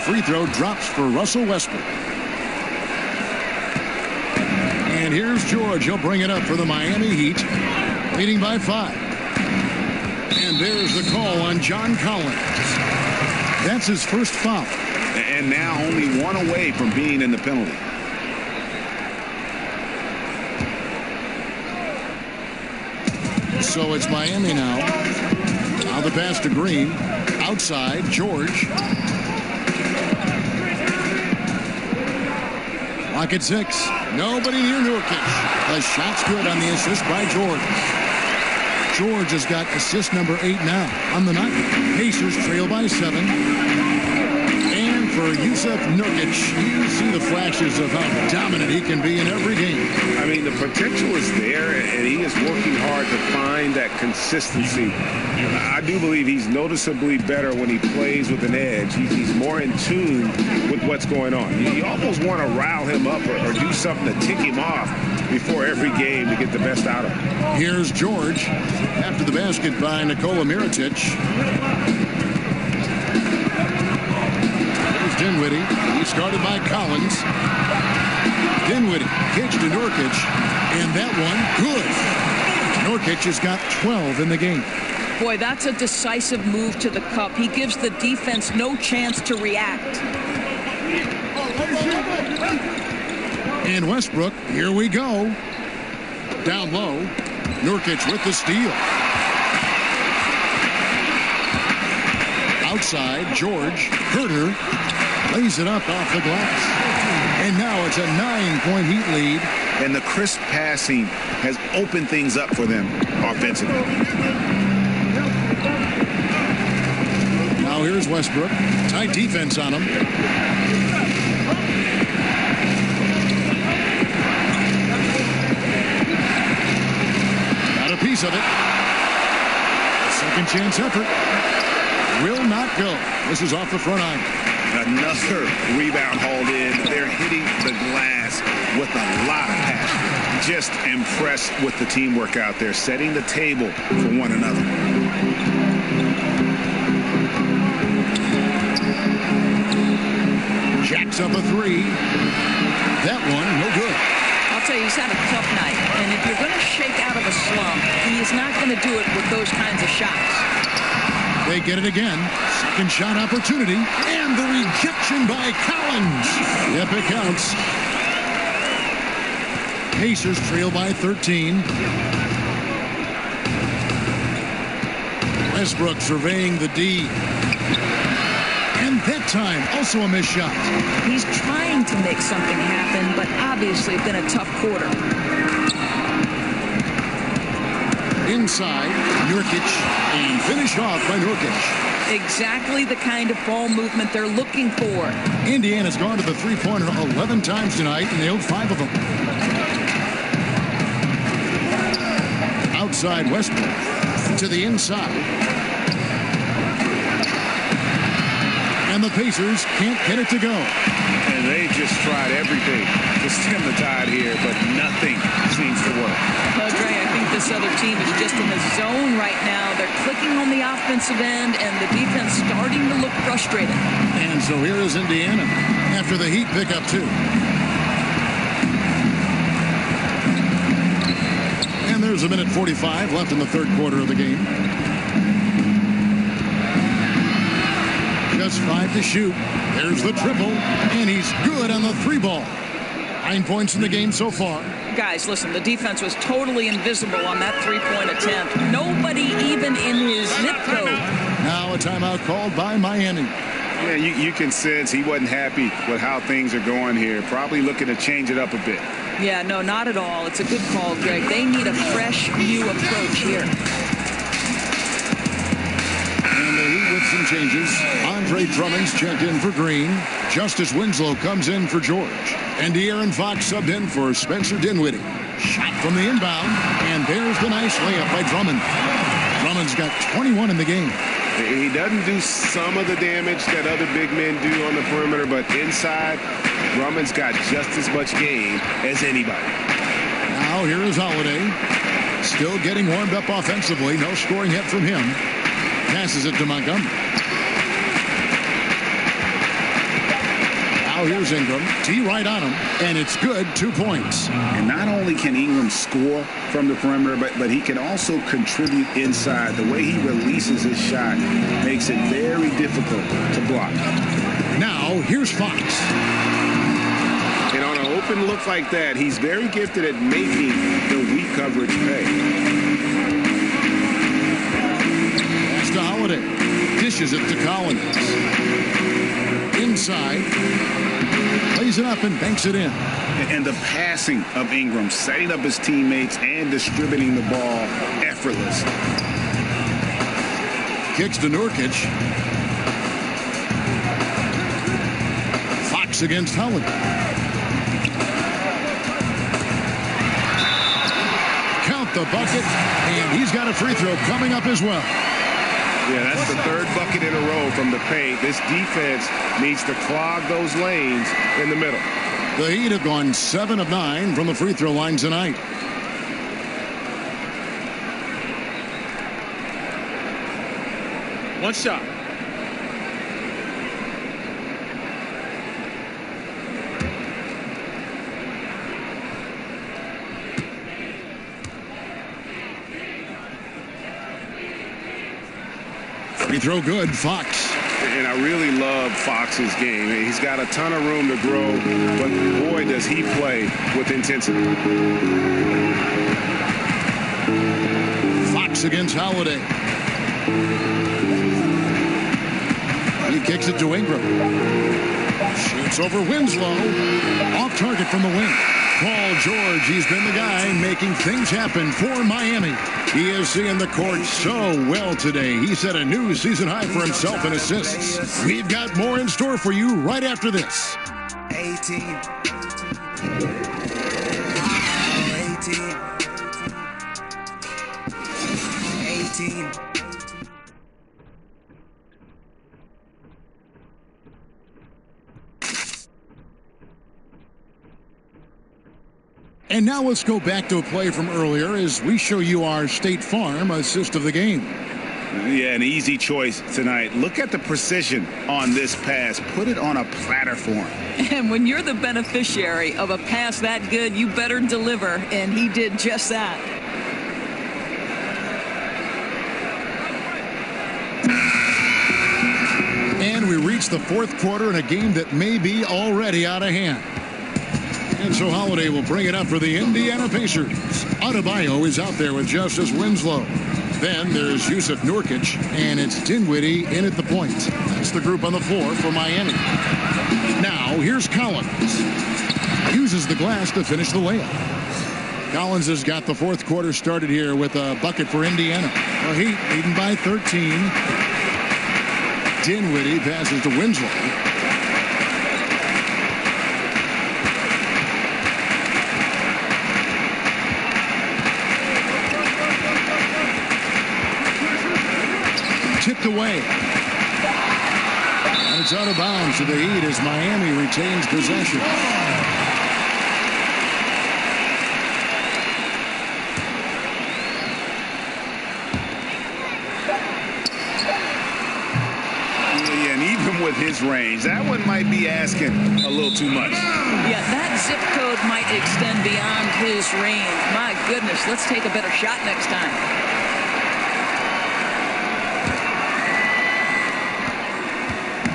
Free throw drops for Russell Westbrook. And here's George. He'll bring it up for the Miami Heat, leading by 5. And there's the call on John Collins. That's his first foul. And now only one away from being in the penalty. So it's Miami now. Now the pass to Green. Outside, George. Lock at 6. Nobody near Nurkic. The shot's good on the assist by George. George has got assist number 8 now on the night. Pacers trail by 7. And for Jusuf Nurkic, you see the flashes of how dominant he can be in every game. I mean, the potential is there, and he is working hard to find that consistency. I do believe he's noticeably better when he plays with an edge. He's more in tune with what's going on. You almost want to rile him up or do something to tick him off before every game to get the best out of him. Here's George after the basket by Nikola Mirotic. Here's Dinwiddie. He's guarded by Collins. Dinwiddie kicks to Nurkic, and that one good. Nurkic has got 12 in the game. Boy, that's a decisive move to the cup. He gives the defense no chance to react. And Westbrook, here we go. Down low, Nurkic with the steal. Outside, George, Herter, lays it up off the glass. And now it's a 9-point Heat lead. And the crisp passing has opened things up for them offensively. Now here's Westbrook. Tight defense on him. Got a piece of it. Second chance effort. Will not go. This is off the front iron. Another rebound hauled in. They're hitting the glass with a lot of passion. Just impressed with the teamwork out there, setting the table for one another. Jacks up a 3. That one, no good. I'll tell you, he's had a tough night. And if you're going to shake out of a slump, he is not going to do it with those kinds of shots. They get it again. Second shot opportunity. And the rejection by Collins. Yep, it counts. Pacers trail by 13. Westbrook surveying the D. And that time, also a missed shot. He's trying to make something happen, but obviously it's been a tough quarter. Inside, Nurkic, and finished off by Nurkic. Exactly the kind of ball movement they're looking for. Indiana's gone to the three-pointer 11 times tonight and nailed 5 of them. Outside Westbrook to the inside. And the Pacers can't get it to go. And they just tried everything to stem the tide here, but nothing seems to work. Dre, I think this other team is just in the zone right now. They're clicking on the offensive end, and the defense starting to look frustrated. And so here is Indiana after the Heat pick up 2. And there's a minute 45 left in the third quarter of the game. Just 5 to shoot. There's the triple, and he's good on the 3-ball. 9 points in the game so far. Guys, listen, the defense was totally invisible on that 3-point attempt. Nobody even in his zip code. Now a timeout called by Miami. Yeah, you can sense he wasn't happy with how things are going here. Probably looking to change it up a bit. Yeah, no, not at all. It's a good call, Greg. They need a fresh, new approach here. And the Heat with some changes. Andre Drummond's checked in for Green. Justice Winslow comes in for George. And De'Aaron Fox subbed in for Spencer Dinwiddie. Shot from the inbound. And there's the nice layup by Drummond. Drummond's got 21 in the game. He doesn't do some of the damage that other big men do on the perimeter, but inside, Drummond's got just as much game as anybody. Now here is Holiday. Still getting warmed up offensively. No scoring yet from him. Passes it to Montgomery. Now here's Ingram. T right on him, and it's good. 2 points. And not only can Ingram score from the perimeter, but he can also contribute inside. The way he releases his shot makes it very difficult to block. Now here's Fox. And on an open look like that, he's very gifted at making the weak coverage pay. Pass to Holiday. Dishes it to Collins. Inside. Plays it up and banks it in. And the passing of Ingram, setting up his teammates and distributing the ball, effortless. Kicks to Nurkic. Fox against Holiday. Count the bucket, and he's got a free throw coming up as well. Yeah, that's the 3rd bucket in a row from the paint. This defense needs to clog those lanes in the middle. The Heat have gone 7 of 9 from the free throw line tonight. One shot. Free throw good, Fox. And I really love Fox's game. He's got a ton of room to grow, but boy, does he play with intensity. Fox against Holiday. He kicks it to Ingram. Shoots over Winslow. Off target from the wing. Paul George, he's been the guy making things happen for Miami. He is seeing the court so well today. He set a new season high for himself in assists. We've got more in store for you right after this. 18. 18. And now let's go back to a play from earlier as we show you our State Farm assist of the game. Yeah, an easy choice tonight. Look at the precision on this pass. Put it on a platter for him. And when you're the beneficiary of a pass that good, you better deliver, and he did just that. And we reach the 4th quarter in a game that may be already out of hand. And so Holiday will bring it up for the Indiana Pacers. Adebayo is out there with Justice Winslow. Then there's Yusuf Nurkic, and it's Dinwiddie in at the point. That's the group on the floor for Miami. Now here's Collins. Uses the glass to finish the layup. Collins has got the 4th quarter started here with a bucket for Indiana. The Heat leading by 13. Dinwiddie passes to Winslow. Tipped away. And it's out of bounds to the Heat as Miami retains possession. Yeah, and even with his range, that one might be asking a little too much. Yeah, that zip code might extend beyond his range. My goodness, let's take a better shot next time.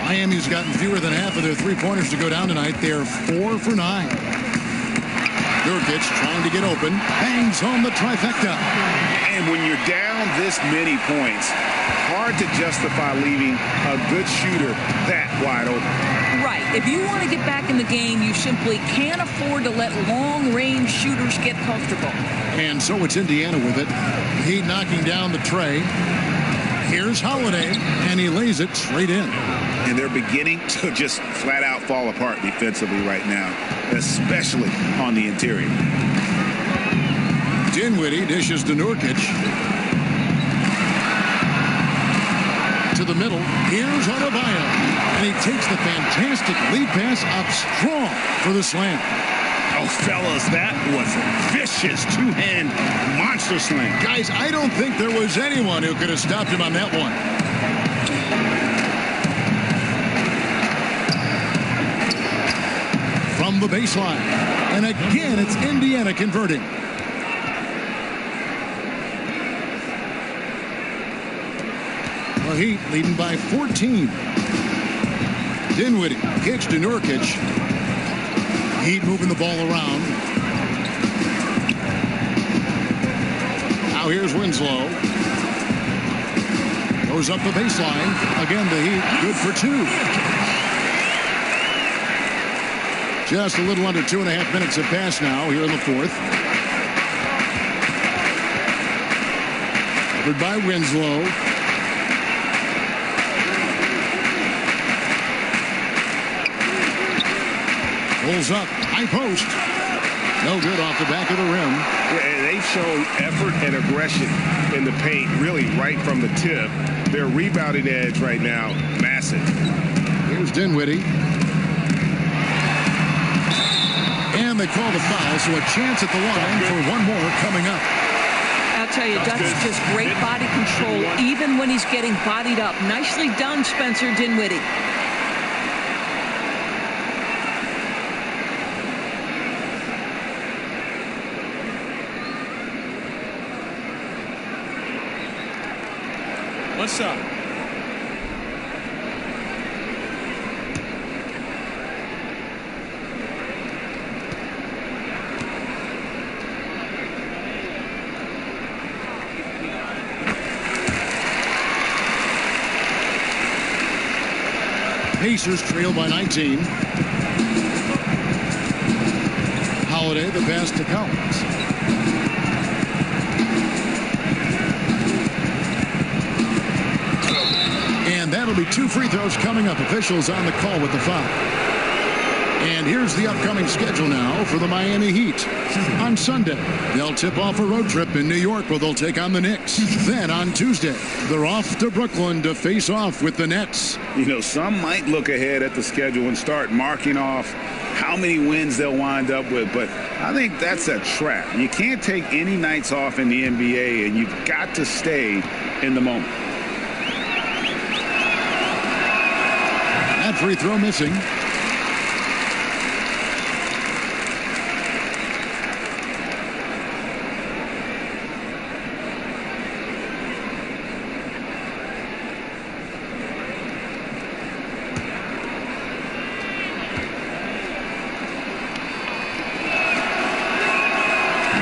Miami's gotten fewer than half of their three-pointers to go down tonight. They're 4 for 9. Nurkic trying to get open. Bangs home the trifecta. And when you're down this many points, hard to justify leaving a good shooter that wide open. Right. If you want to get back in the game, you simply can't afford to let long-range shooters get comfortable. And so it's Indiana with it. He knocking down the tray. Here's Holiday, and he lays it straight in. And they're beginning to just flat out fall apart defensively right now, especially on the interior. Dinwiddie dishes to Nurkic. To the middle. Here's Adebayo. And he takes the fantastic lead pass up strong for the slam. Oh, fellas, that was a vicious two-hand monster slam. Guys, I don't think there was anyone who could have stopped him on that one. from the baseline. And again, it's Indiana converting. The Heat leading by 14. Dinwiddie kicks to Nurkic. Heat moving the ball around. Now here's Winslow. Goes up the baseline. Again, the Heat good for 2. Just a little under 2.5 minutes have passed now here in the fourth. Covered by Winslow. Pulls up. High post. No good off the back of the rim. Yeah, and they've shown effort and aggression in the paint really right from the tip. Their rebounding edge right now, massive. Here's Dinwiddie. And they call the foul, so a chance at the line for one more coming up. I'll tell you, that's just great body control, even when he's getting bodied up. Nicely done, Spencer Dinwiddie. One shot. Pacers trail by 19. Holiday, the pass to Collins. And that'll be 2 free throws coming up. Officials on the call with the foul. And here's the upcoming schedule now for the Miami Heat. On Sunday, they'll tip off a road trip in New York where they'll take on the Knicks. Then on Tuesday, they're off to Brooklyn to face off with the Nets. You know, some might look ahead at the schedule and start marking off how many wins they'll wind up with, but I think that's a trap. You can't take any nights off in the NBA, and you've got to stay in the moment. That free throw missing.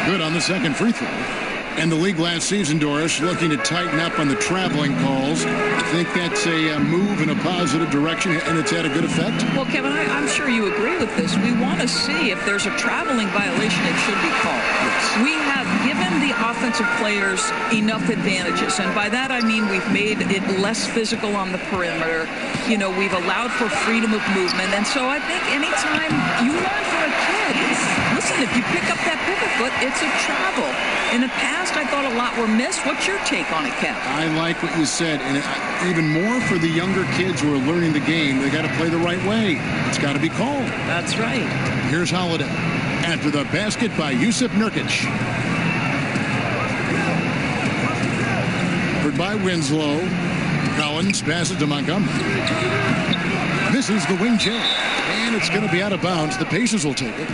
Good on the second free throw. And the league last season, Doris, looking to tighten up on the traveling calls. Think that's a move in a positive direction, and it's had a good effect? Well, Kevin, I'm sure you agree with this. We want to see if there's a traveling violation, it should be called. Yes. We have given the offensive players enough advantages, and by that I mean we've made it less physical on the perimeter. You know, we've allowed for freedom of movement, and so I think anytime you learn from a kid, listen, if you pick up that pivot foot, it's a travel. In the past, I thought a lot were missed. What's your take on it, Kev? I like what you said, and even more for the younger kids who are learning the game. They got to play the right way. It's got to be called. That's right. Here's Holiday after the basket by Jusuf Nurkic. Covered by Winslow. Collins passes to Montgomery. This is the wing check, and it's going to be out of bounds. The Pacers will take it.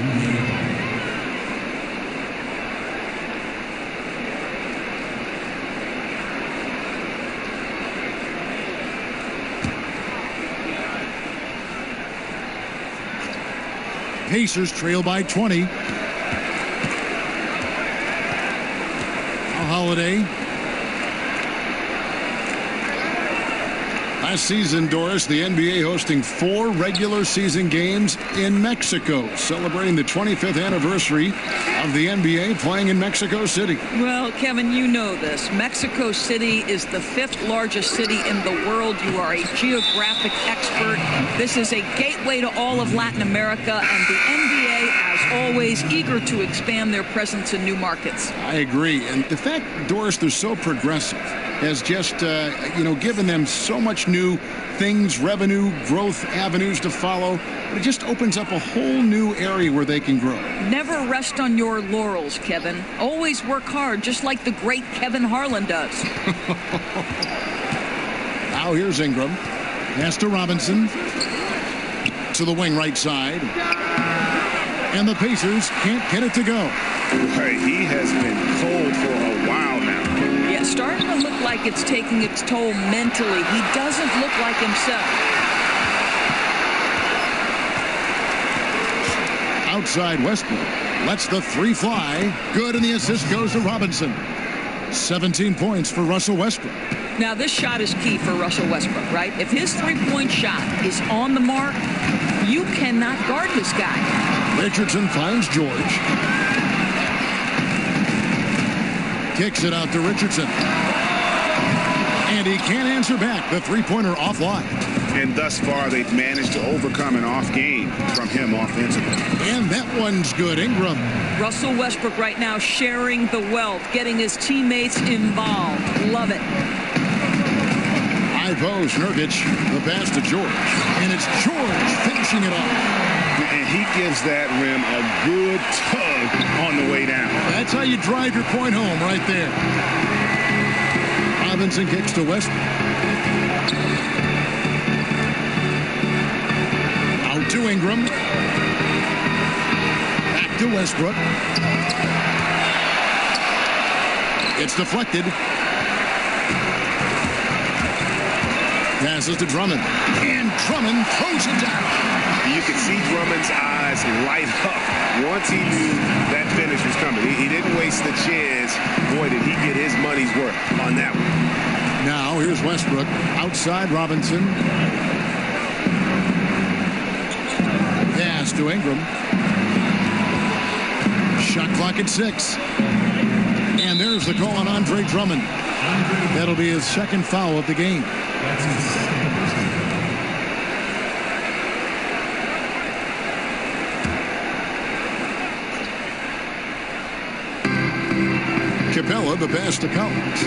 Pacers trail by 20. Holiday. Last season, Doris, the NBA hosting 4 regular season games in Mexico, celebrating the 25th anniversary of the NBA playing in Mexico City. Well, Kevin, you know this. Mexico City is the 5th largest city in the world. You are a geographic expert. This is a gateway to all of Latin America, and the NBA, as always, eager to expand their presence in new markets. I agree. And the fact, Doris, they're so progressive has just, given them so much new things, revenue, growth avenues to follow. But it just opens up a whole new area where they can grow. Never rest on your laurels, Kevin. Always work hard, just like the great Kevin Harlan does. Now here's Ingram. Pass to Robinson. To the wing right side. And the Pacers can't get it to go. Right, he has been cold for a while now. Yeah, starting to look like it's taking its toll mentally. He doesn't look like himself. Outside Westbrook lets the three fly. Good, and the assist goes to Robinson. 17 points for Russell Westbrook. Now, this shot is key for Russell Westbrook, right? If his three-point shot is on the mark, you cannot guard this guy. Richardson finds George. Kicks it out to Richardson. And he can't answer back. The three-pointer offline. And thus far, they've managed to overcome an off game from him offensively. And that one's good. Ingram. Russell Westbrook right now sharing the wealth, getting his teammates involved. Love it. High post, Nurkic. The pass to George. And it's George finishing it off. And he gives that rim a good tug on the way down. That's how you drive your point home right there. Robinson kicks to Westbrook. Out to Ingram. Back to Westbrook. It's deflected. Passes to Drummond. And Drummond throws it down. You could see Drummond's eyes light up once he knew that finish was coming. He didn't waste the chance. Boy, did he get his money's worth on that one. Now, here's Westbrook. Outside Robinson. Pass to Ingram. Shot clock at 6. And there's the call on Andre Drummond. That'll be his second foul of the game. Capella, the pass to Collins.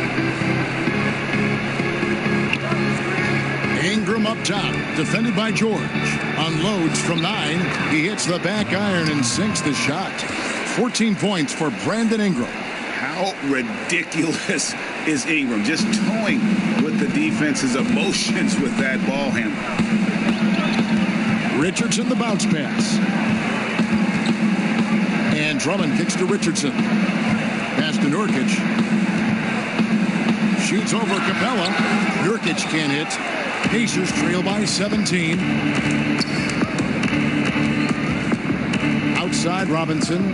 Ingram up top, defended by George. Unloads from 9. He hits the back iron and sinks the shot. 14 points for Brandon Ingram. How ridiculous is Ingram? Just toying with the defense's emotions with that ball handle. Richardson, the bounce pass. And Drummond kicks to Richardson. Pass to Nurkic. Shoots over Capella. Nurkic can't hit. Pacers trail by 17. Outside Robinson.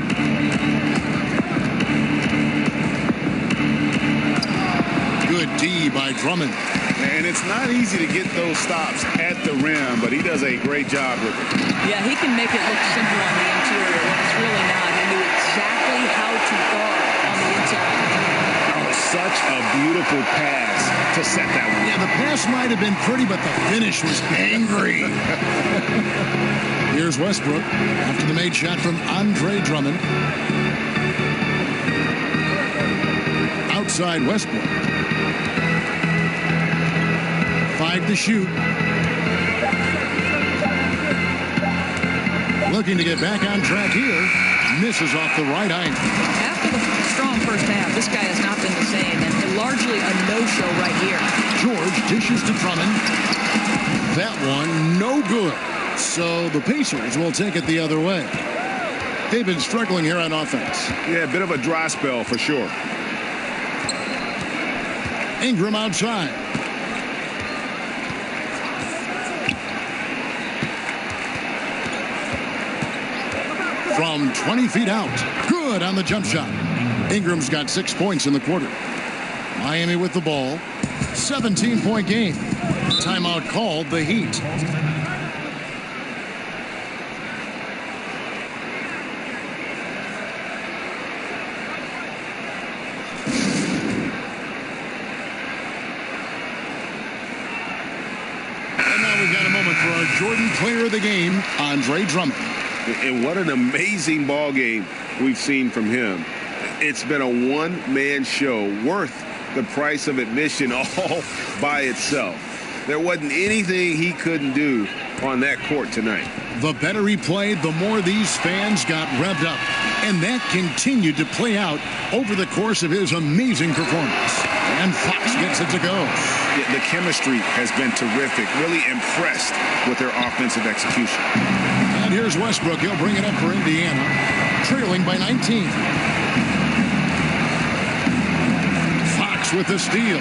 Good D by Drummond. And it's not easy to get those stops at the rim, but he does a great job with it. Yeah, he can make it look simple on the interior when it's really not. He knew exactly how to guard on the inside. Oh, such a beautiful pass to set that one. Yeah, the pass might have been pretty, but the finish was angry. Here's Westbrook after the made shot from Andre Drummond. Outside Westbrook. 5 to shoot. Looking to get back on track here. Misses off the right eye. After the strong first half, this guy has not been the same, and largely a no-show right here. George dishes to Drummond. That one, no good. So the Pacers will take it the other way. They've been struggling here on offense. Yeah, a bit of a dry spell for sure. Ingram outside. From 20 feet out. Good on the jump shot. Ingram's got 6 points in the quarter. Miami with the ball. 17-point game. Timeout called the Heat. And now we've got a moment for our Jordan player of the game, Andre Drummond. And what an amazing ball game we've seen from him. It's been a one-man show worth the price of admission all by itself. There wasn't anything he couldn't do on that court tonight. The better he played, the more these fans got revved up. And that continued to play out over the course of his amazing performance. And Fox gets it to go. The chemistry has been terrific. Really impressed with their offensive execution. And And here's Westbrook. He'll bring it up for Indiana, trailing by 19. Fox with the steal.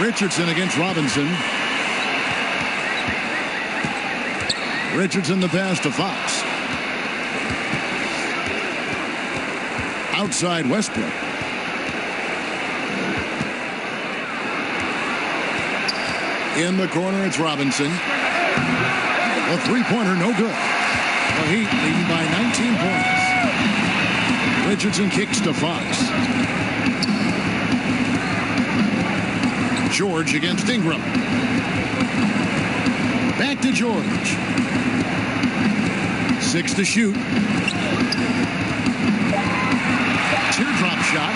Richardson against Robinson. Richardson the pass to Fox. Outside Westbrook. In the corner, it's Robinson. A three-pointer, no good. The Heat leading by 19 points. Richardson kicks to Fox. George against Ingram. Back to George. 6 to shoot. Teardrop shot.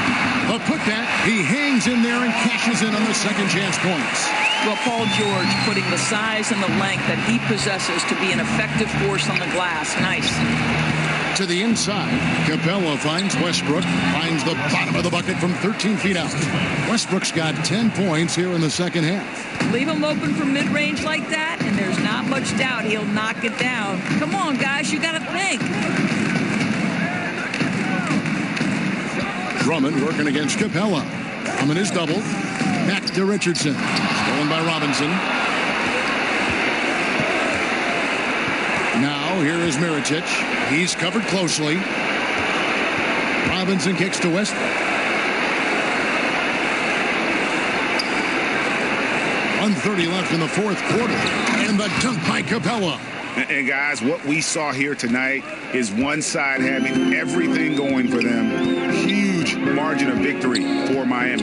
The putback. He hangs in there and cashes in on the second chance points. Well, Paul George putting the size and the length that he possesses to be an effective force on the glass. Nice. To the inside. Capella finds Westbrook. Finds the bottom of the bucket from 13 feet out. Westbrook's got 10 points here in the second half. Leave him open for mid-range like that, and there's not much doubt he'll knock it down. Come on, guys, you got to think. Drummond working against Capella. Drummond is doubled. Back to Richardson. Stolen by Robinson. Now here is Mirotic. He's covered closely. Robinson kicks to Westbrook. 1:30 left in the fourth quarter. And the dunk by Capella. And guys, what we saw here tonight is one side having everything going for them. Huge margin of victory for Miami.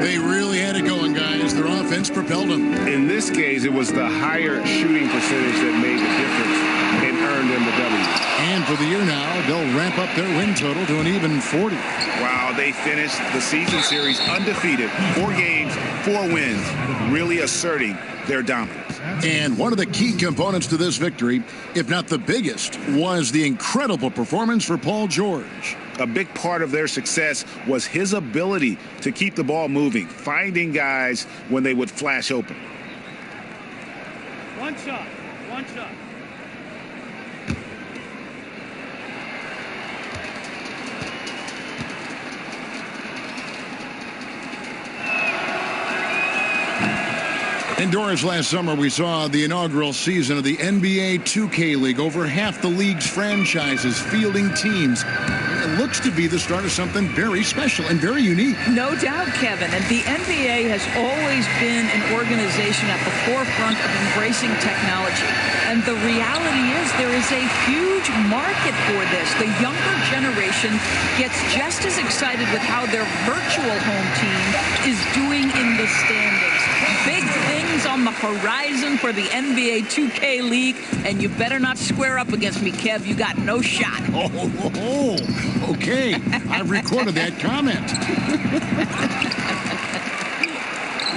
They really had it going, guys. Their offense propelled them. In this case, it was the higher shooting percentage that made the difference and earned them the W. And for the year now, they'll ramp up their win total to an even 40. Wow, they finished the season series undefeated. 4 games, 4 wins, really asserting their dominance. And one of the key components to this victory, if not the biggest, was the incredible performance for Paul George. A big part of their success was his ability to keep the ball moving, finding guys when they would flash open. One shot. Indoors last summer, we saw the inaugural season of the NBA 2K League. Over half the league's franchises fielding teams. It looks to be the start of something very special and very unique. No doubt, Kevin. And the NBA has always been an organization at the forefront of embracing technology. And the reality is there is a huge market for this. The younger generation gets just as excited with how their virtual home team is doing in the standings. Big things on the horizon for the NBA 2K League, and you better not square up against me, Kev. You got no shot. Okay. I've recorded that comment.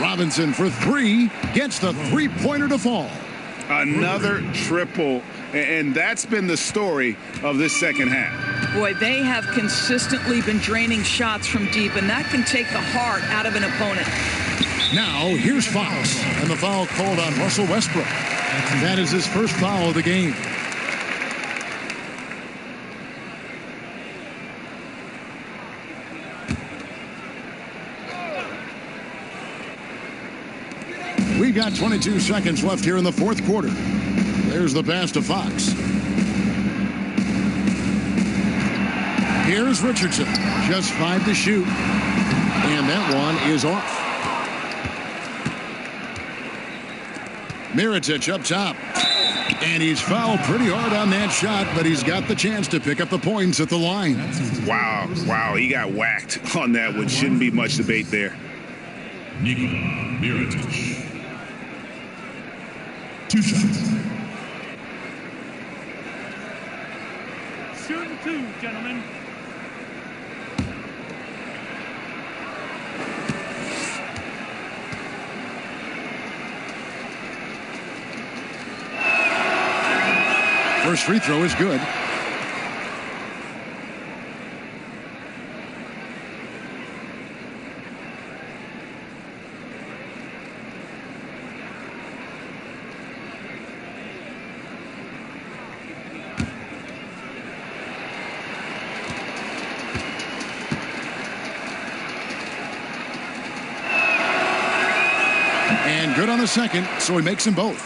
Robinson for 3, gets the three-pointer to fall. Another triple, and that's been the story of this second half. Boy, they have consistently been draining shots from deep, and that can take the heart out of an opponent. Now, here's Fox, and the foul called on Russell Westbrook. That is his first foul of the game. We've got 22 seconds left here in the fourth quarter. There's the pass to Fox. Here's Richardson. Just 5 to shoot. And that one is off. Mirotic up top. And he's fouled pretty hard on that shot, but he's got the chance to pick up the points at the line. Wow, he got whacked on that one. Shouldn't be much debate there. Nikola Mirotic. 2 shots. Shooting 2, gentlemen. First free throw is good. good on the second, so he makes them both.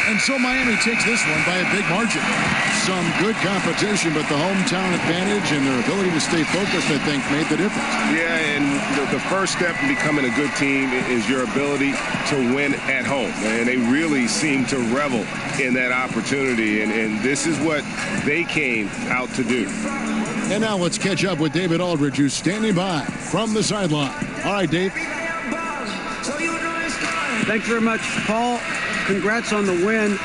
And so Miami takes this one by a big margin. Some good competition, but the hometown advantage and their ability to stay focused, I think, made the difference. Yeah, and the first step in becoming a good team is your ability to win at home. And they really seem to revel in that opportunity, and this is what they came out to do. And now let's catch up with David Aldridge, who's standing by from the sideline. All right, Dave. Thanks very much, Paul. Congrats on the win.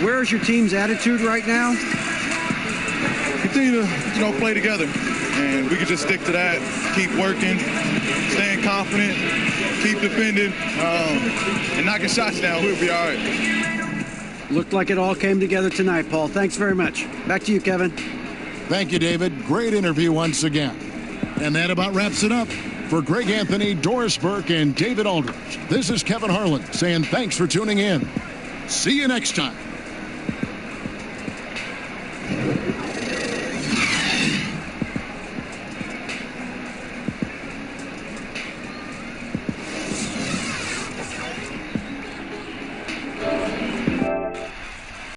Where's your team's attitude right now? Continue to, play together, and we can just stick to that. Keep working, staying confident, keep defending, and knocking shots down. We'll be all right. Looked like it all came together tonight, Paul. Thanks very much. Back to you, Kevin. Thank you, David. Great interview once again. And that about wraps it up. For Greg Anthony, Doris Burke, and David Aldridge, this is Kevin Harlan saying thanks for tuning in. See you next time.